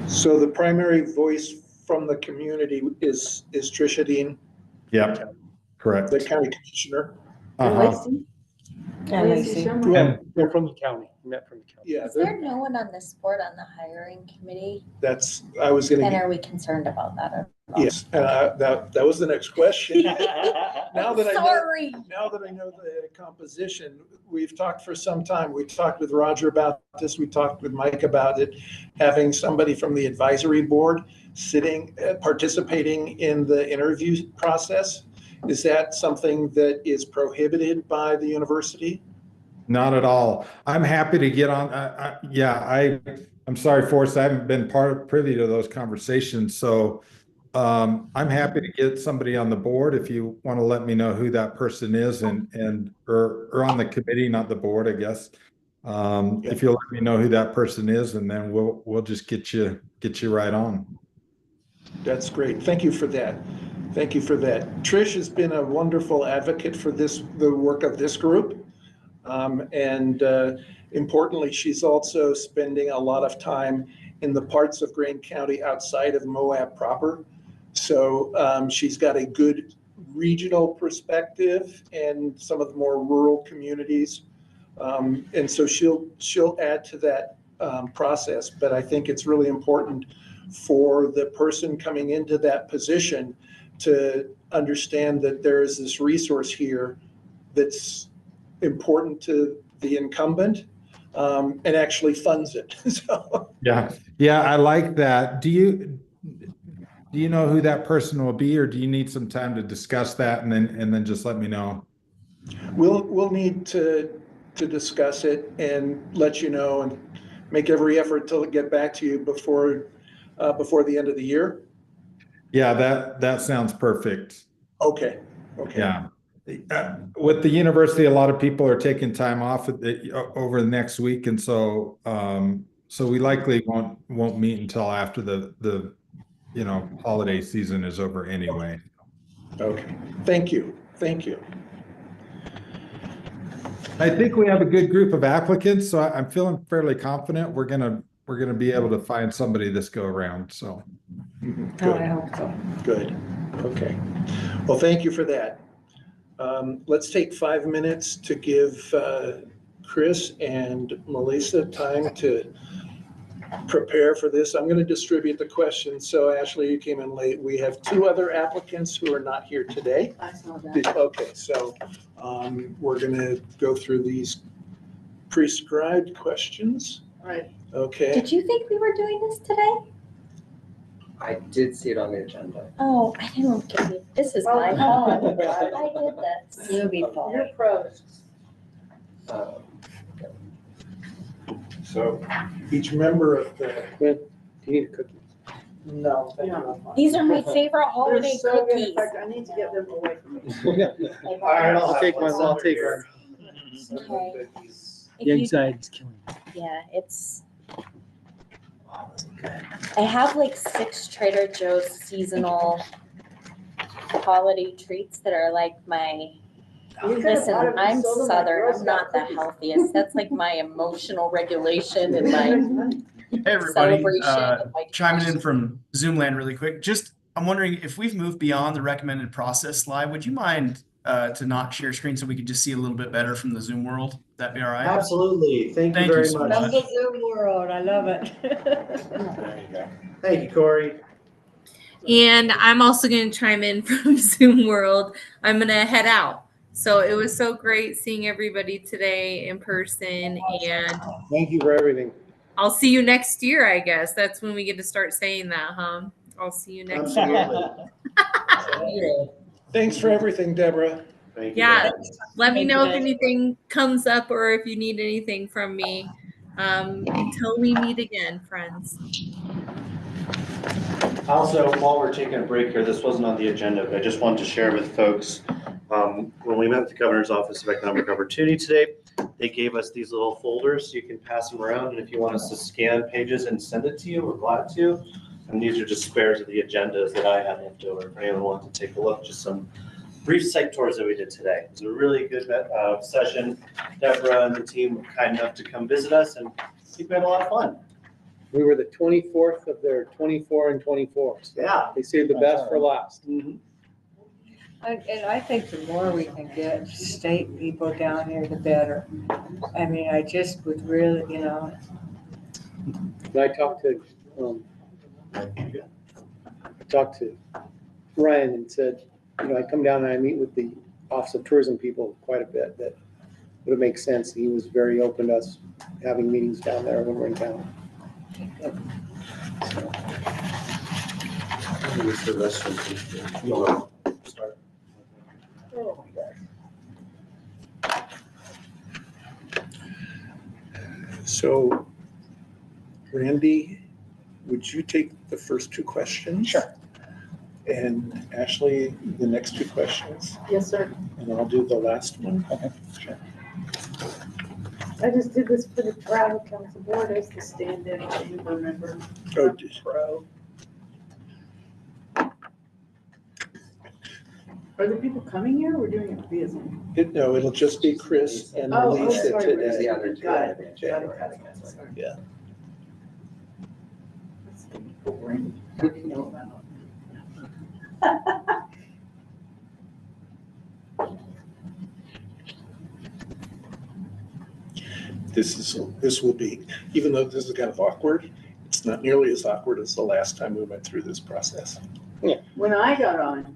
So the primary voice from the community is Tricia Dean? Yep, correct. The county commissioner? And Lacey. Well, they're from the county. We met from the county. Yeah, Is there no one on this board on the hiring committee? I was going And to, are we concerned about that at all? yes, that was the next question. Now that Sorry. Now that I know the composition, we've talked for some time. We talked with Roger about this. We talked with Mike about it, having somebody from the advisory board participating in the interview process. Is that something that is prohibited by the university? Not at all. I'm happy to get on. I'm sorry, Forrest, I haven't been privy to those conversations. So I'm happy to get somebody on the board if you want to let me know who that person is or on the committee, not the board, I guess. If you'll let me know who that person is, and then we'll just get you right on. That's great. Thank you for that. Thank you for that. Trish has been a wonderful advocate for the work of this group. Importantly, she's also spending a lot of time in the parts of Greene County outside of Moab proper. So she's got a good regional perspective and some of the more rural communities. And so she'll add to that process. But I think it's really important for the person coming into that position to understand that there is this resource here that's important to the incumbent, and actually funds it. So, Yeah, I like that. Do you know who that person will be, or do you need some time to discuss that and then just let me know? we'll need to discuss it and let you know and make every effort to get back to you before the end of the year. Yeah, that sounds perfect. Okay. Yeah. With the university, a lot of people are taking time off over the next week, and so we likely won't meet until after the holiday season is over anyway. Okay. Thank you. I think we have a good group of applicants, so I'm feeling fairly confident we're gonna be able to find somebody this go around. So Oh, I hope so. Good. Okay. Well, thank you for that. Let's take 5 minutes to give Chris and Melissa time to prepare for this. I'm going to distribute the questions. So Ashley, you came in late. We have 2 other applicants who are not here today. I saw that. Okay, so we're going to go through these prescribed questions. Right. Okay. Did you think we were doing this today? I did see it on the agenda. Oh, I didn't give you, this is my fault. I did this. You'll be fine. You're pros. So each member of the. Do you need a cookie? No, thank you. These are my favorite They're holiday so good. In cookies. fact, I need to get them away from me. All right, I'll take one. I'll take one. Okay. If The you- anxiety's killing me. Yeah, it's. I have like 6 Trader Joe's seasonal holiday treats that are like my, You could have listen, bought 'em and I'm sold 'em like Southern, Girl I'm not Scout the cookies. healthiest. That's like my emotional regulation and my Hey everybody, celebration and my chiming in from Zoomland really quick. Just, I'm wondering if we've moved beyond the recommended process slide, would you mind to not share screen so we could just see a little bit better from the Zoom world? That'd be all right? Absolutely. Thank you Thank you very so much. From the Zoom world, I love it. There you go. Thank you, Corey. And I'm also going to chime in from Zoom World. I'm going to head out. So it was so great seeing everybody today in person. And Thank you for everything. I'll see you next year, I guess. That's when we get to start saying that, huh? I'll see you next year. Absolutely. Thanks for everything, Deborah. Thank you. Yeah. Deborah. Let me Thank know you. if anything comes up or if you need anything from me. Until we meet again, friends. Also, while we're taking a break here, this wasn't on the agenda, but I just wanted to share with folks, when we met with the Governor's Office of Economic Opportunity today, they gave us these little folders, so you can pass them around, and if you want us to scan pages and send it to you, we're glad to. And these are just spares of the agendas that I had left over, if anyone wanted to take a look, just some brief site tours that we did today. It was a really good session. Deborah and the team were kind enough to come visit us, and I think we had a lot of fun. We were the 24th of their 24 and 24. So Yeah. they saved the best for last. And I think the more we can get state people down here, the better. I mean, I just would really, And I talked to Ryan and said, I come down and I meet with the Office of Tourism people quite a bit, that would make sense. He was very open to us having meetings down there when we're in town. Use the restroom. You wanna start? So, Randy, would you take the first 2 questions? Sure. And Ashley, the next 2 questions? Yes, sir. And I'll do the last one. Okay, sure. I just did this for the travel council board as the stand-in chamber member. Oh, Pro. Are the people coming here or we're doing it via Zoom? no, it'll just be Chris and Oh, Lisa sorry, today. There's the other two. Got it. in Got it, January. got it, got it, sorry. Yeah. That's gonna be boring. I didn't know about This will be, even though this is kind of awkward, it's not nearly as awkward as the last time we went through this process. When I got on,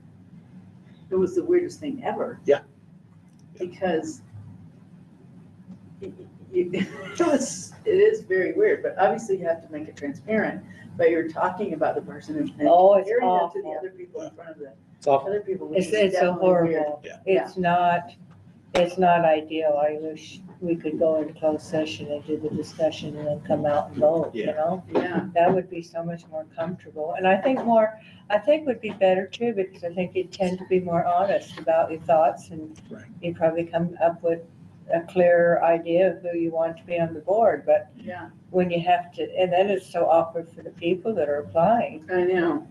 it was the weirdest thing ever. Yeah. Because it is very weird, but obviously you have to make it transparent, but you're talking about the person and Oh, it's comparing them to the awful. other people in front of the It's awful. other people. which It's, is it's a definitely weird. horrible, Yeah. it's not ideal. I wish we could go into closed session and do the discussion and then come out and vote, you Yeah. know? Yeah, That would be so much more comfortable. And I think would be better too, because I think you'd tend to be more honest about your thoughts and Right. you'd probably come up with a clearer idea of who you want to be on the board. But yeah, when you have to, and then it's so awkward for the people that are applying. I know.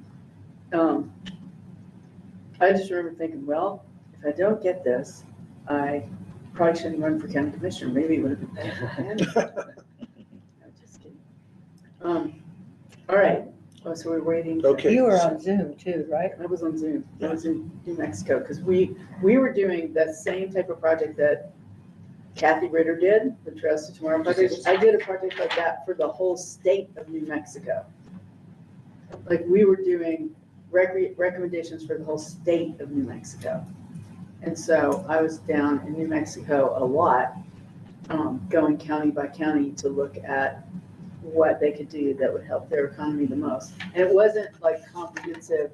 I just remember thinking, well, if I don't get this, I probably shouldn't run for county commissioner. Maybe it would have been better. I'm just kidding. All right. Oh, so we're waiting. Okay. You were on Zoom too, right? I was on Zoom. I was in New Mexico because we were doing that same type of project that Kathy Ritter did, the Trails to Tomorrow project. I did a project like that for the whole state of New Mexico. Like we were doing recommendations for the whole state of New Mexico. And so I was down in New Mexico a lot, going county by county to look at what they could do that would help their economy the most. And it wasn't like comprehensive,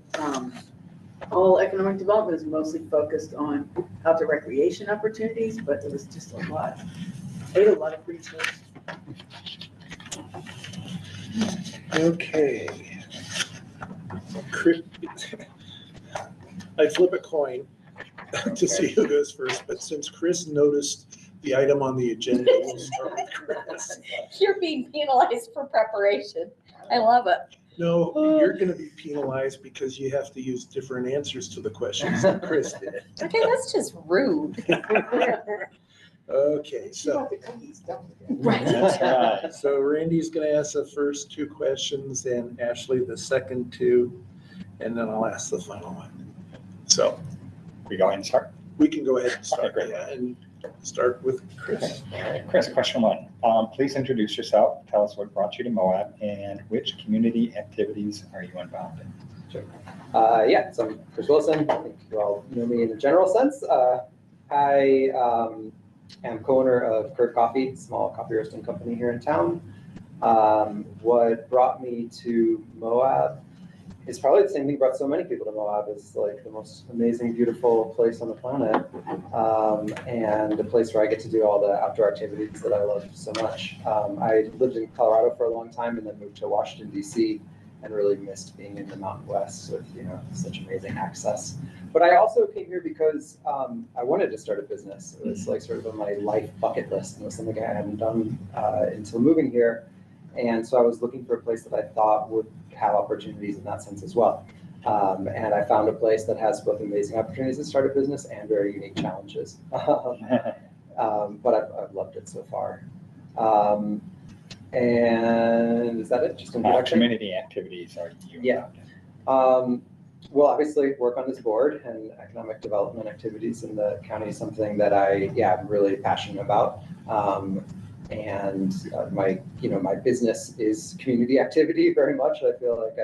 all economic development is mostly focused on outdoor recreation opportunities, but it was just a lot. Ate a lot of free food. Okay. Chris, I flip a coin to see who goes first, but since Chris noticed the item on the agenda, we'll start with Chris. You're being penalized for preparation. I love it. No, you're gonna be penalized because you have to use different answers to the questions that Chris did. Okay, that's just rude. Okay, so. That's right. So Randy's gonna ask the first two questions and Ashley the second two, and then I'll ask the final one. So We go ahead and start. we can go ahead and start, Okay, great. yeah, and start with Chris. All right, Chris, question one. Please introduce yourself. Tell us what brought you to Moab and which community activities are you involved in? Yeah, so I'm Chris Wilson. I think you all know me in a general sense. I am co-owner of Curd Coffee, small coffee roasting company here in town. What brought me to Moab is probably the same thing brought so many people to Moab. It's like the most amazing, beautiful place on the planet, and a place where I get to do all the outdoor activities that I love so much. I lived in Colorado for a long time and then moved to Washington, D.C., and really missed being in the Mountain West with, such amazing access. But I also came here because I wanted to start a business. It was like sort of on my life bucket list, and it was something I hadn't done until moving here. And so I was looking for a place that I thought would have opportunities in that sense as well. And I found a place that has both amazing opportunities to start a business and very unique challenges. But I've loved it so far. And is that it? Just introduction? Community activities are you Yeah. involved in? Well, obviously work on this board, and economic development activities in the county is something that I'm really passionate about. And my business is community activity very much. I feel like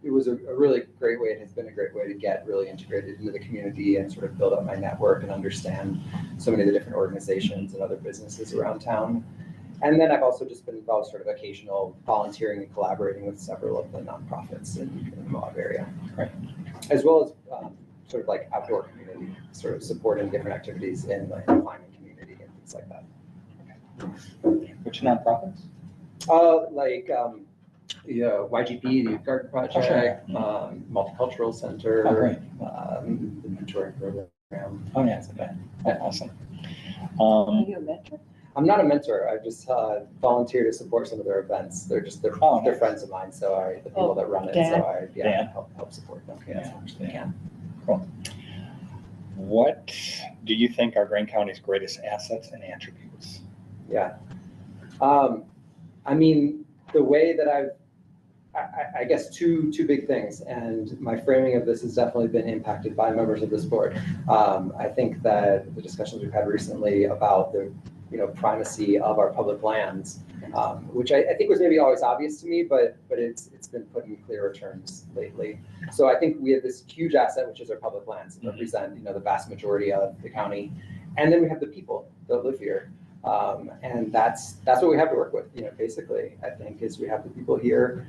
it was a really great way. It has been a great way to get really integrated into the community and sort of build up my network and understand so many of the different organizations and other businesses around town. And then I've also just been involved sort of occasional volunteering and collaborating with several of the nonprofits in the Moab area. Right. As well as sort of like outdoor community, sort of supporting different activities in the climbing community and things like that. Which nonprofits? YGP, the Youth Garden Project, Multicultural Center, Oh, great. The mentoring program. Oh, yeah, okay. Oh, awesome. Are you a mentor? I'm not a mentor. I just volunteer to support some of their events. They're nice. friends of mine, so the people that run it, Dan. so I Dan. help support them Yeah, as much as I can. Cool. What do you think are Greene County's greatest assets and attributes? Yeah. I mean, the way that I guess two big things, and my framing of this has definitely been impacted by members of this board. I think that the discussions we've had recently about the primacy of our public lands, which I think was maybe always obvious to me, but it's been put in clearer terms lately. So I think we have this huge asset, which is our public lands, that represent the vast majority of the county, and then we have the people that live here. And that's what we have to work with, basically, I think, is we have the people here.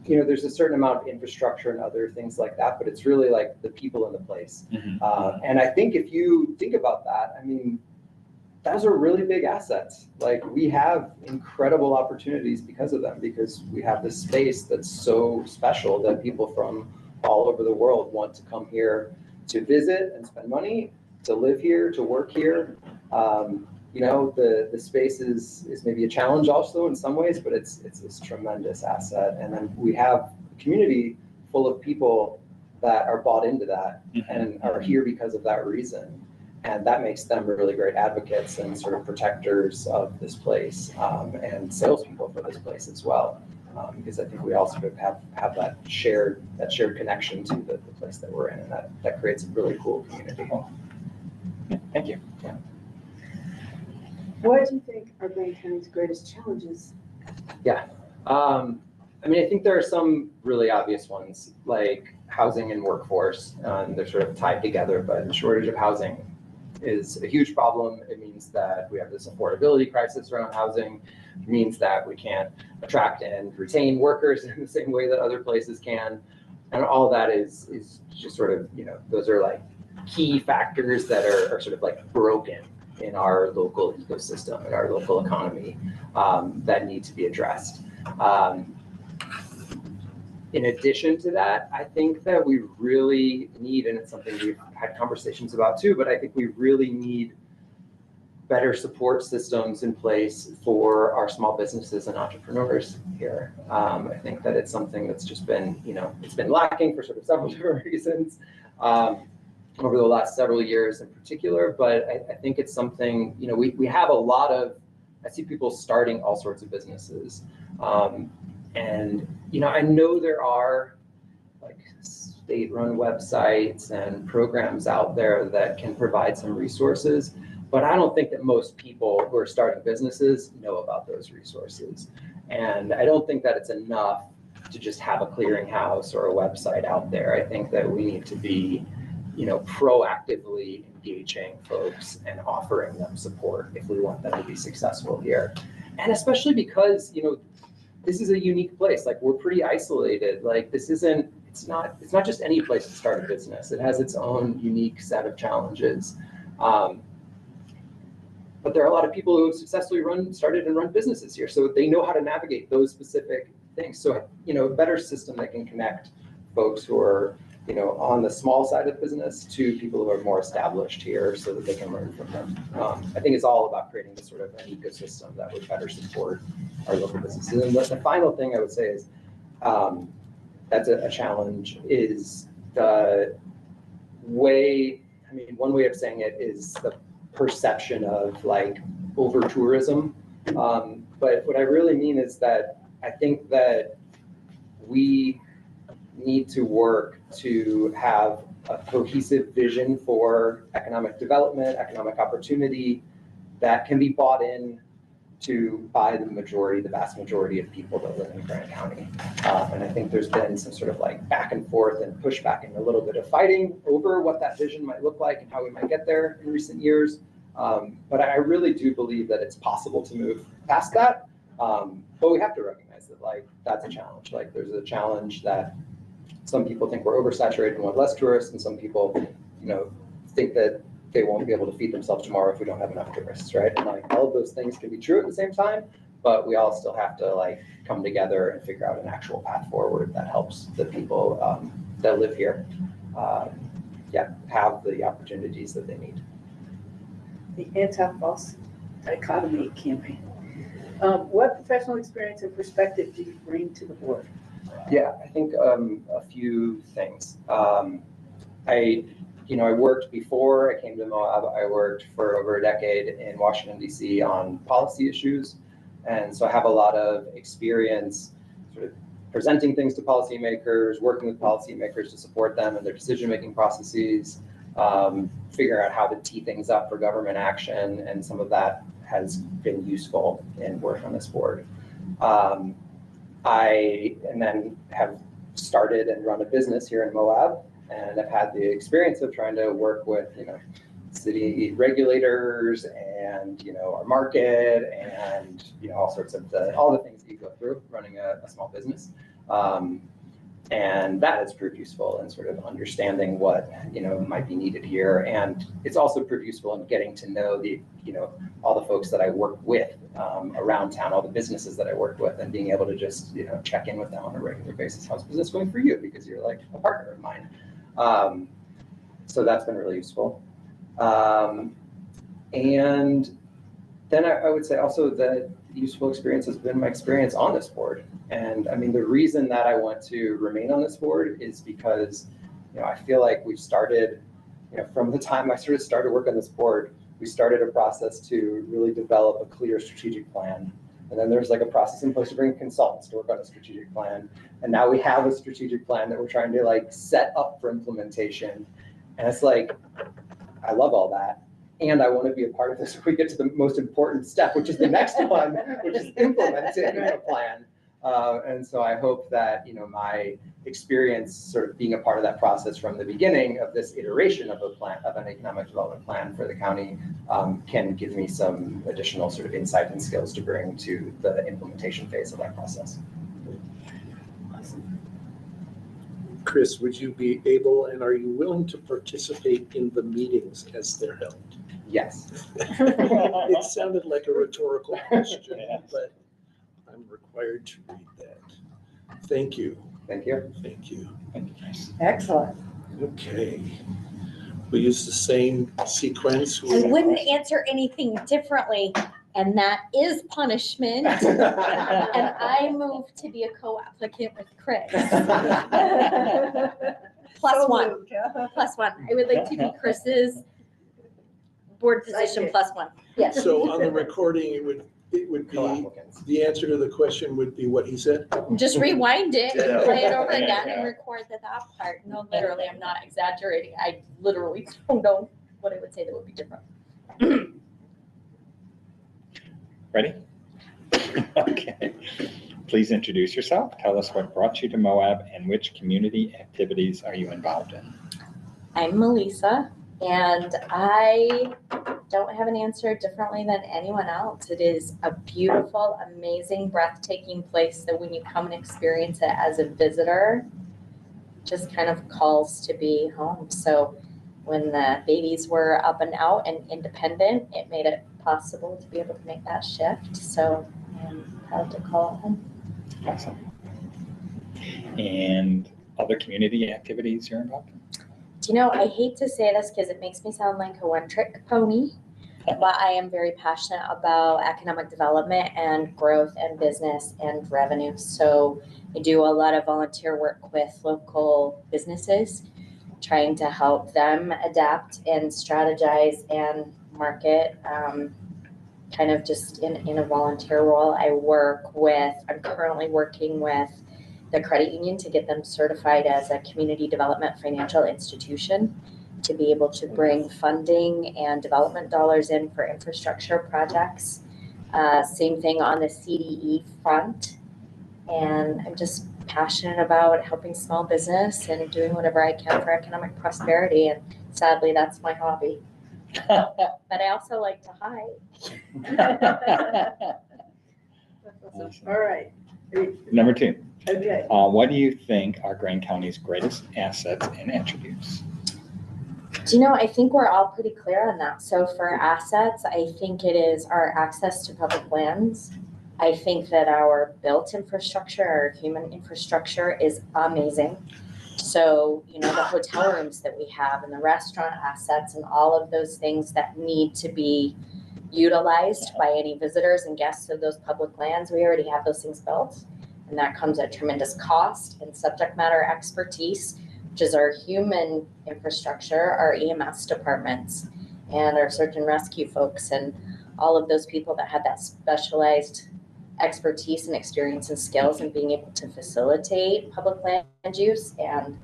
There's a certain amount of infrastructure and other things like that, but it's really like the people in the place. And I think if you think about that, I mean, those are really big assets. Like, we have incredible opportunities because of them, because we have this space that's so special that people from all over the world want to come here to visit and spend money, to live here, to work here. The space is maybe a challenge also in some ways, but it's this tremendous asset. And then we have a community full of people that are bought into that and are here because of that reason. And that makes them really great advocates and sort of protectors of this place, and salespeople for this place as well. Because I think we all sort of have that shared connection to the place that we're in, and that creates a really cool community. Thank you. Yeah. What do you think are Grand County's greatest challenges? Yeah. I think there are some really obvious ones, like housing and workforce. They're sort of tied together, but the shortage of housing is a huge problem. It means that we have this affordability crisis around housing. It means that we can't attract and retain workers in the same way that other places can. And all that is just sort of, those are like key factors that are sort of like broken in our local ecosystem, in our local economy, that need to be addressed. In addition to that, I think that we really need, and it's something we've had conversations about too, but I think we really need better support systems in place for our small businesses and entrepreneurs here. I think that it's something that's just been, it's been lacking for sort of several different reasons over the last several years in particular, but I think it's something, we have a lot of, I see people starting all sorts of businesses. And, I know there are like state-run websites and programs out there that can provide some resources, but I don't think that most people who are starting businesses know about those resources. And I don't think that it's enough to just have a clearinghouse or a website out there. I think that we need to be, proactively engaging folks and offering them support if we want them to be successful here. And especially because, this is a unique place. Like, we're pretty isolated. Like, it's not just any place to start a business. It has its own unique set of challenges. But there are a lot of people who have successfully started and run businesses here, so they know how to navigate those specific things. So, a better system that can connect folks who are, on the small side of business to people who are more established here so that they can learn from them. I think it's all about creating this sort of an ecosystem that would better support our local businesses. And the final thing I would say is, that's a challenge, is the way, one way of saying it is the perception of like over tourism. But what I really mean is that I think that we need to work to have a cohesive vision for economic development, economic opportunity that can be bought in to by the vast majority of people that live in Grand County. And I think there's been some sort of like back and forth and pushback and a little bit of fighting over what that vision might look like and how we might get there in recent years. But I really do believe that it's possible to move past that. But we have to recognize that like that's a challenge. Like, there's a challenge that some people think we're oversaturated and want less tourists, and some people, think that they won't be able to feed themselves tomorrow if we don't have enough tourists, right? And like all of those things can be true at the same time, but we all still have to like come together and figure out an actual path forward that helps the people that live here, have the opportunities that they need. The Anti-False Dichotomy campaign. What professional experience and perspective do you bring to the board? Yeah, I think a few things. I worked before I came to Moab. I worked for over a decade in Washington, D.C. on policy issues. And so I have a lot of experience sort of presenting things to policymakers, working with policymakers to support them in their decision-making processes, figuring out how to tee things up for government action. And some of that has been useful in work on this board. I then have started and run a business here in Moab, and I've had the experience of trying to work with, city regulators and, you know, our market and, you know, all sorts of all the things that you go through running a small business. And that has proved useful in sort of understanding what, you know, might be needed here. And it's also proved useful in getting to know all the folks that I work with around town, all the businesses that I work with, and being able to just, you know, check in with them on a regular basis. How's business going for you? Because you're like a partner of mine. So that's been really useful. And then I would say also that useful experience has been my experience on this board. And I mean, the reason that I want to remain on this board is because, you know, I feel like we've started, you know, from the time I started work on this board, we started a process to really develop a clear strategic plan. And then there's like a process in place to bring consultants to work on a strategic plan. And now we have a strategic plan that we're trying to like set up for implementation. And it's like, I love all that. And I want to be a part of this if we get to the most important step, which is the next one, which is implementing a plan. And so I hope that, you know, my experience sort of being a part of that process from the beginning of this iteration of an economic development plan for the county can give me some additional sort of insight and skills to bring to the implementation phase of that process. Chris, would you be able and are you willing to participate in the meetings as they're held? Yes. It sounded like a rhetorical question, but I'm required to read that. Thank you. Thank you. Thank you. Excellent. Okay. We use the same sequence. I wouldn't answer anything differently, and that is punishment. And I move to be a co-applicant with Chris. Plus one. Plus one. I would like to be Chris's board position plus one. Yes. So on the recording, it would be, the answer to the question would be what he said? Just rewind it and play it over again and record that part. No, literally, I'm not exaggerating. I literally don't know what I would say that would be different. Ready? Okay. Please introduce yourself. Tell us what brought you to Moab and which community activities are you involved in? I'm Melissa, and I don't have an answer differently than anyone else. It is a beautiful, amazing, breathtaking place that when you come and experience it as a visitor, just kind of calls to be home. So when the babies were up and out and independent, it made it possible to be able to make that shift. So I'm proud to call it home. Awesome. And other community activities you're involved in? Do you know, I hate to say this because it makes me sound like a one-trick pony, but I am very passionate about economic development and growth and business and revenue. So I do a lot of volunteer work with local businesses, trying to help them adapt and strategize and market, kind of just in a volunteer role. I'm currently working with the credit union to get them certified as a community development financial institution to be able to bring funding and development dollars in for infrastructure projects. Same thing on the CDE front. And I'm just passionate about helping small business and doing whatever I can for economic prosperity. And sadly, that's my hobby. But I also like to hide. All right. Number 2. Okay. What do you think are Grand County's greatest assets and attributes? Do you know, I think we're all pretty clear on that. So for assets, I think it is our access to public lands. I think that our built infrastructure, our human infrastructure is amazing. So, you know, the hotel rooms that we have and the restaurant assets and all of those things that need to be utilized by any visitors and guests of those public lands, we already have those things built. And that comes at tremendous cost and subject matter expertise, which is our human infrastructure, our EMS departments, and our search and rescue folks, and all of those people that have that specialized expertise and experience and skills in being able to facilitate public land use and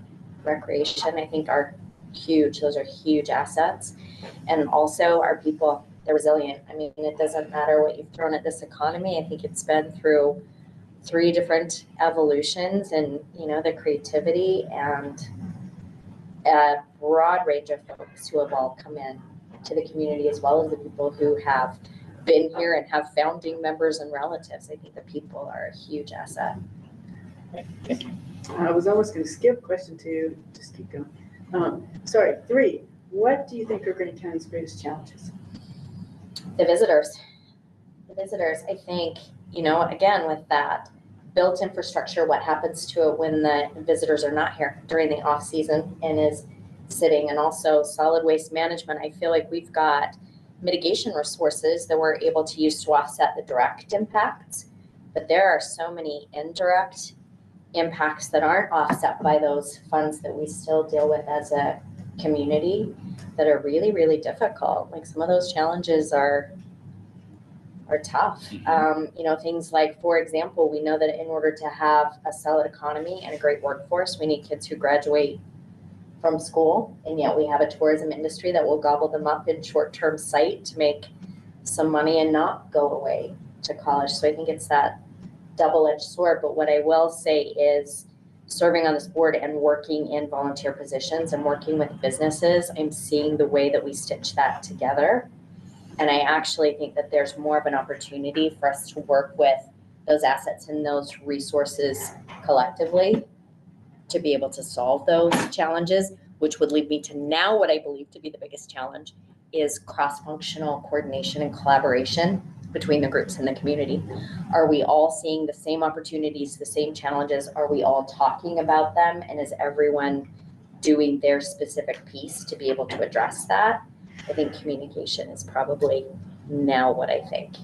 recreation, I think are huge. Those are huge assets. And also our people, they're resilient. I mean, it doesn't matter what you've thrown at this economy. I think it's been through 3 different evolutions, and, you know, the creativity and a broad range of folks who have all come in to the community, as well as the people who have been here and have founding members and relatives. I think the people are a huge asset. Thank you. I was almost going to skip question 2, just keep going. Sorry, 3, what do you think are Grant County's greatest challenges? The visitors, I think, again, with that built infrastructure, what happens to it when the visitors are not here during the off season and is sitting, and also solid waste management. I feel like we've got mitigation resources that we're able to use to offset the direct impacts, but there are so many indirect impacts that aren't offset by those funds that we still deal with as a community that are really, really difficult. Like some of those challenges are tough. Things like, for example, we know that in order to have a solid economy and a great workforce, we need kids who graduate from school, and yet we have a tourism industry that will gobble them up in short-term sight to make some money and not go away to college. So I think it's that double-edged sword. But what I will say is, serving on this board and working in volunteer positions and working with businesses, I'm seeing the way that we stitch that together. And I actually think that there's more of an opportunity for us to work with those assets and those resources collectively to be able to solve those challenges, which would lead me to now what I believe to be the biggest challenge is cross-functional coordination and collaboration between the groups in the community. Are we all seeing the same opportunities, the same challenges? Are we all talking about them? And is everyone doing their specific piece to be able to address that? I think communication is probably now what I think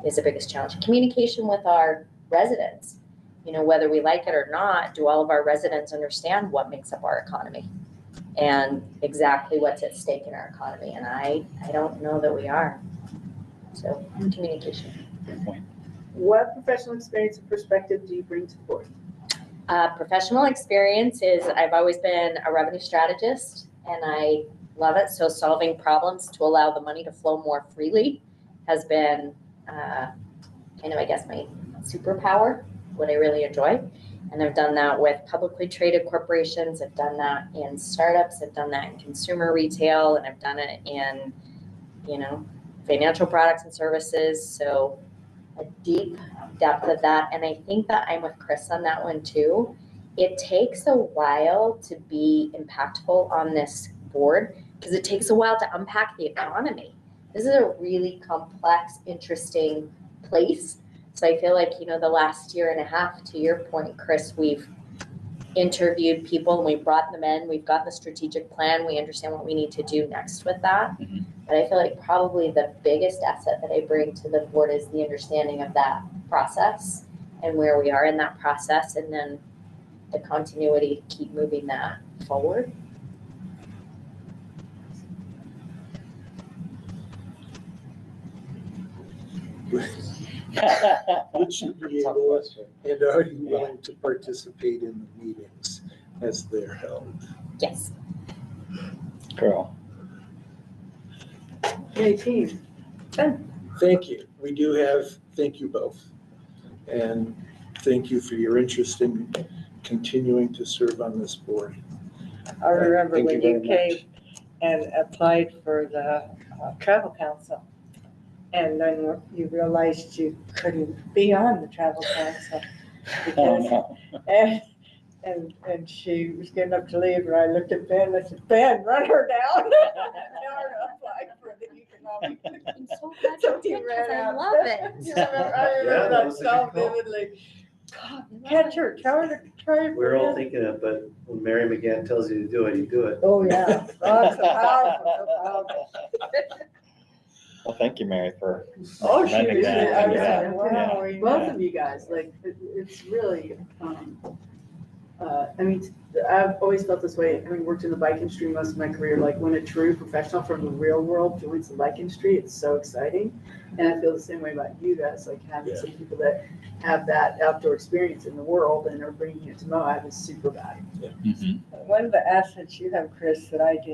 is the biggest challenge. Communication with our residents. Whether we like it or not, do all of our residents understand what makes up our economy and exactly what's at stake in our economy? And I don't know that we are. So communication. Good point. What professional experience and perspective do you bring to the board? Professional experience is I've always been a revenue strategist, and I love it. So solving problems to allow the money to flow more freely has been I guess my superpower, what I really enjoy. And I've done that with publicly traded corporations. I've done that in startups. I've done that in consumer retail, and I've done it in, financial products and services. So a deep depth of that. And I think that I'm with Chris on that one too. It takes a while to be impactful on this board because it takes a while to unpack the economy. This is a really complex, interesting place. So I feel like, the last year and a half, to your point, Chris, we've interviewed people and we brought them in. We've got the strategic plan. We understand what we need to do next with that. Mm-hmm. But I feel like probably the biggest asset that I bring to the board is the understanding of that process and where we are in that process, and then the continuity to keep moving that forward. Would you be able, and are you willing to participate in the meetings as they're held? Yes. Girl. Hey, team. Thank you. We do have, thank you both. And thank you for your interest in continuing to serve on this board. I remember Thank when you you very came and applied for the travel council, and then you realized you couldn't be on the travel council because, Oh, no. and she was getting up to leave, and I looked at Ben, and I said, Ben, run her down. Tell her to apply for the economic. I'm so glad So you he did, ran 'cause I out. love it. I remember that that was a so good call. vividly. God, catch her, tell her to try it. We're all again. thinking it, but when Mary McGann tells you to do it, you do it. Oh, yeah. Oh, it's so powerful, so powerful. Well, thank you, Mary, for Oh, she recommending was, that. I was Yeah. like, wow. Yeah. Both of you guys, it's really, I've always felt this way, having worked in the bike industry most of my career, like when a true professional from the real world joins the bike industry, it's so exciting. And I feel the same way about you guys, like having some people that have that outdoor experience in the world and are bringing it to Moab is super valuable. Mhm. One of the assets you have, Chris, that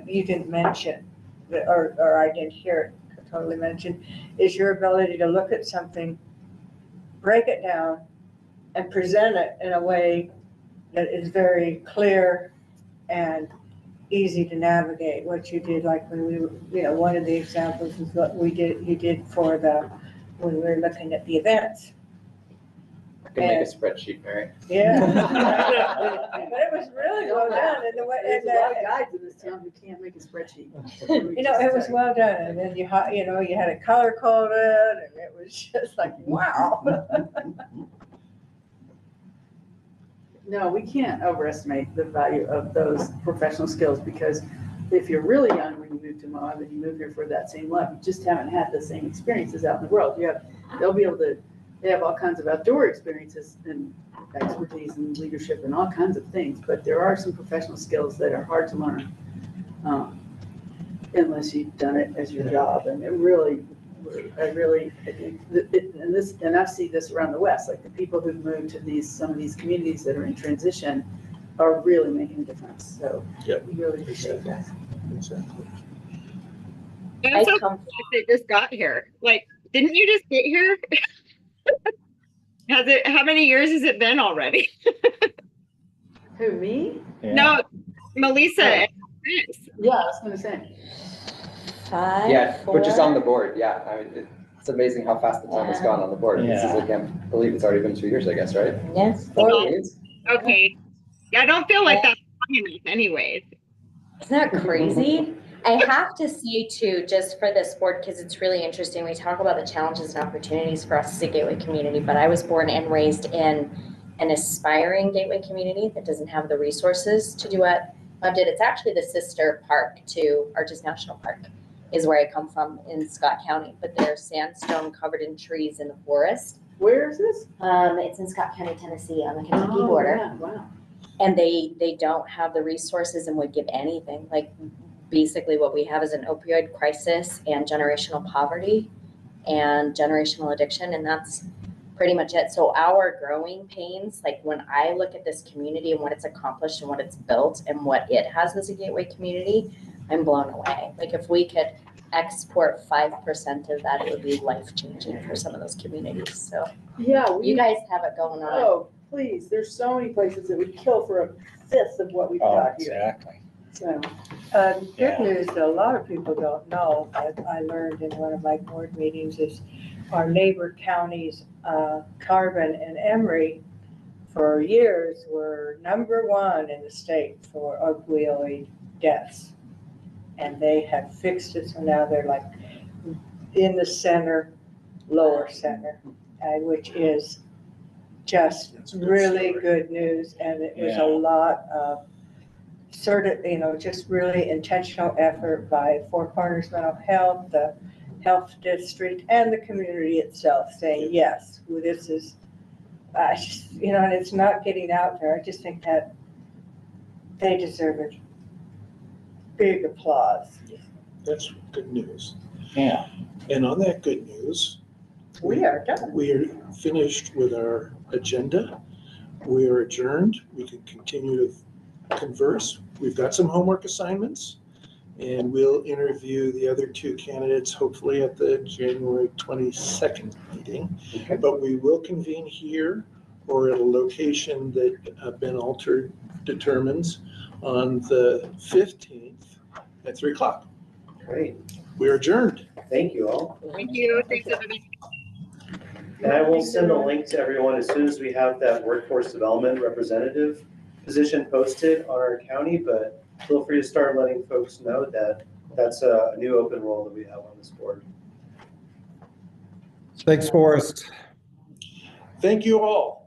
you didn't mention, or I didn't hear it totally mentioned, is your ability to look at something, break it down, and present it in a way that is very clear and easy to navigate. What you did, like when we, one of the examples is what you did for when we were looking at the events. I can make a spreadsheet, Mary. Yeah. But it was really well done, and There's a lot of guides in this town who can't make a spreadsheet. it was well done, and then you had it color coded, and it was just like, wow. No, we can't overestimate the value of those professional skills, because if you're really young when you move to Moab and you move here for that same life, you just haven't had the same experiences out in the world. They have all kinds of outdoor experiences and expertise and leadership and all kinds of things, but there are some professional skills that are hard to learn unless you've done it as your job. And I think and I see this around the West, like the people who've moved to some of these communities that are in transition are really making a difference. So we really appreciate that. Exactly. I'm so glad they just got here. Like, didn't you just get here? How many years has it been already? Who, me? Yeah. No, Melissa. Yeah, I was gonna say. 5, Yeah, 4. we're just on the board. Yeah, I mean, it's amazing how fast the time has gone on the board. This is, Yeah. I can't believe it's already been 2 years, I guess, right? Yes. 4 years. Okay. I don't feel like that's long enough anyways. Isn't that crazy? I have to say too, just for this board, because it's really interesting, we talk about the challenges and opportunities for us as a Gateway community, but I was born and raised in an aspiring Gateway community that doesn't have the resources to do what Moab did. It's actually the sister park to Arches National Park, is where I come from in Scott County, but they're sandstone covered in trees in the forest. Where is this? It's in Scott County, Tennessee, on the Kentucky border. Yeah, wow. And they don't have the resources and would give anything. Like, basically what we have is an opioid crisis and generational poverty and generational addiction, and that's pretty much it. So our growing pains, like when I look at this community and what it's accomplished and what it's built and what it has as a Gateway community, I'm blown away. Like, if we could export 5% of that, it would be life-changing for some of those communities. So yeah, you guys have it going on. Oh, please, there's so many places that would kill for a fifth of what we've Oh, got here. exactly. So, Good news that a lot of people don't know, that I learned in one of my board meetings, is our neighbor counties, Carbon and Emory, for years were #1 in the state for opioid deaths. And they have fixed it, so now they're like in the center, lower center, which is just really good news. And it was a lot of just really intentional effort by Four Corners Mental Health, the health district, and the community itself saying, yes, this is, and it's not getting out there. I just think that they deserve it. Big applause. That's good news. Yeah. And on that good news, We are done. we are finished with our agenda. We are adjourned. We can continue to converse. We've got some homework assignments, and we'll interview the other 2 candidates hopefully at the January 22nd meeting. Okay. But we will convene here or at a location that Ben Alter determines on the 15th at 3 o'clock. Great. We are adjourned. Thank you all. Thank you. Thanks, everybody. And I will send a link to everyone as soon as we have that workforce development representative position posted on our county, but feel free to start letting folks know that that's a new open role that we have on this board. Thanks, Forrest. Thank you all.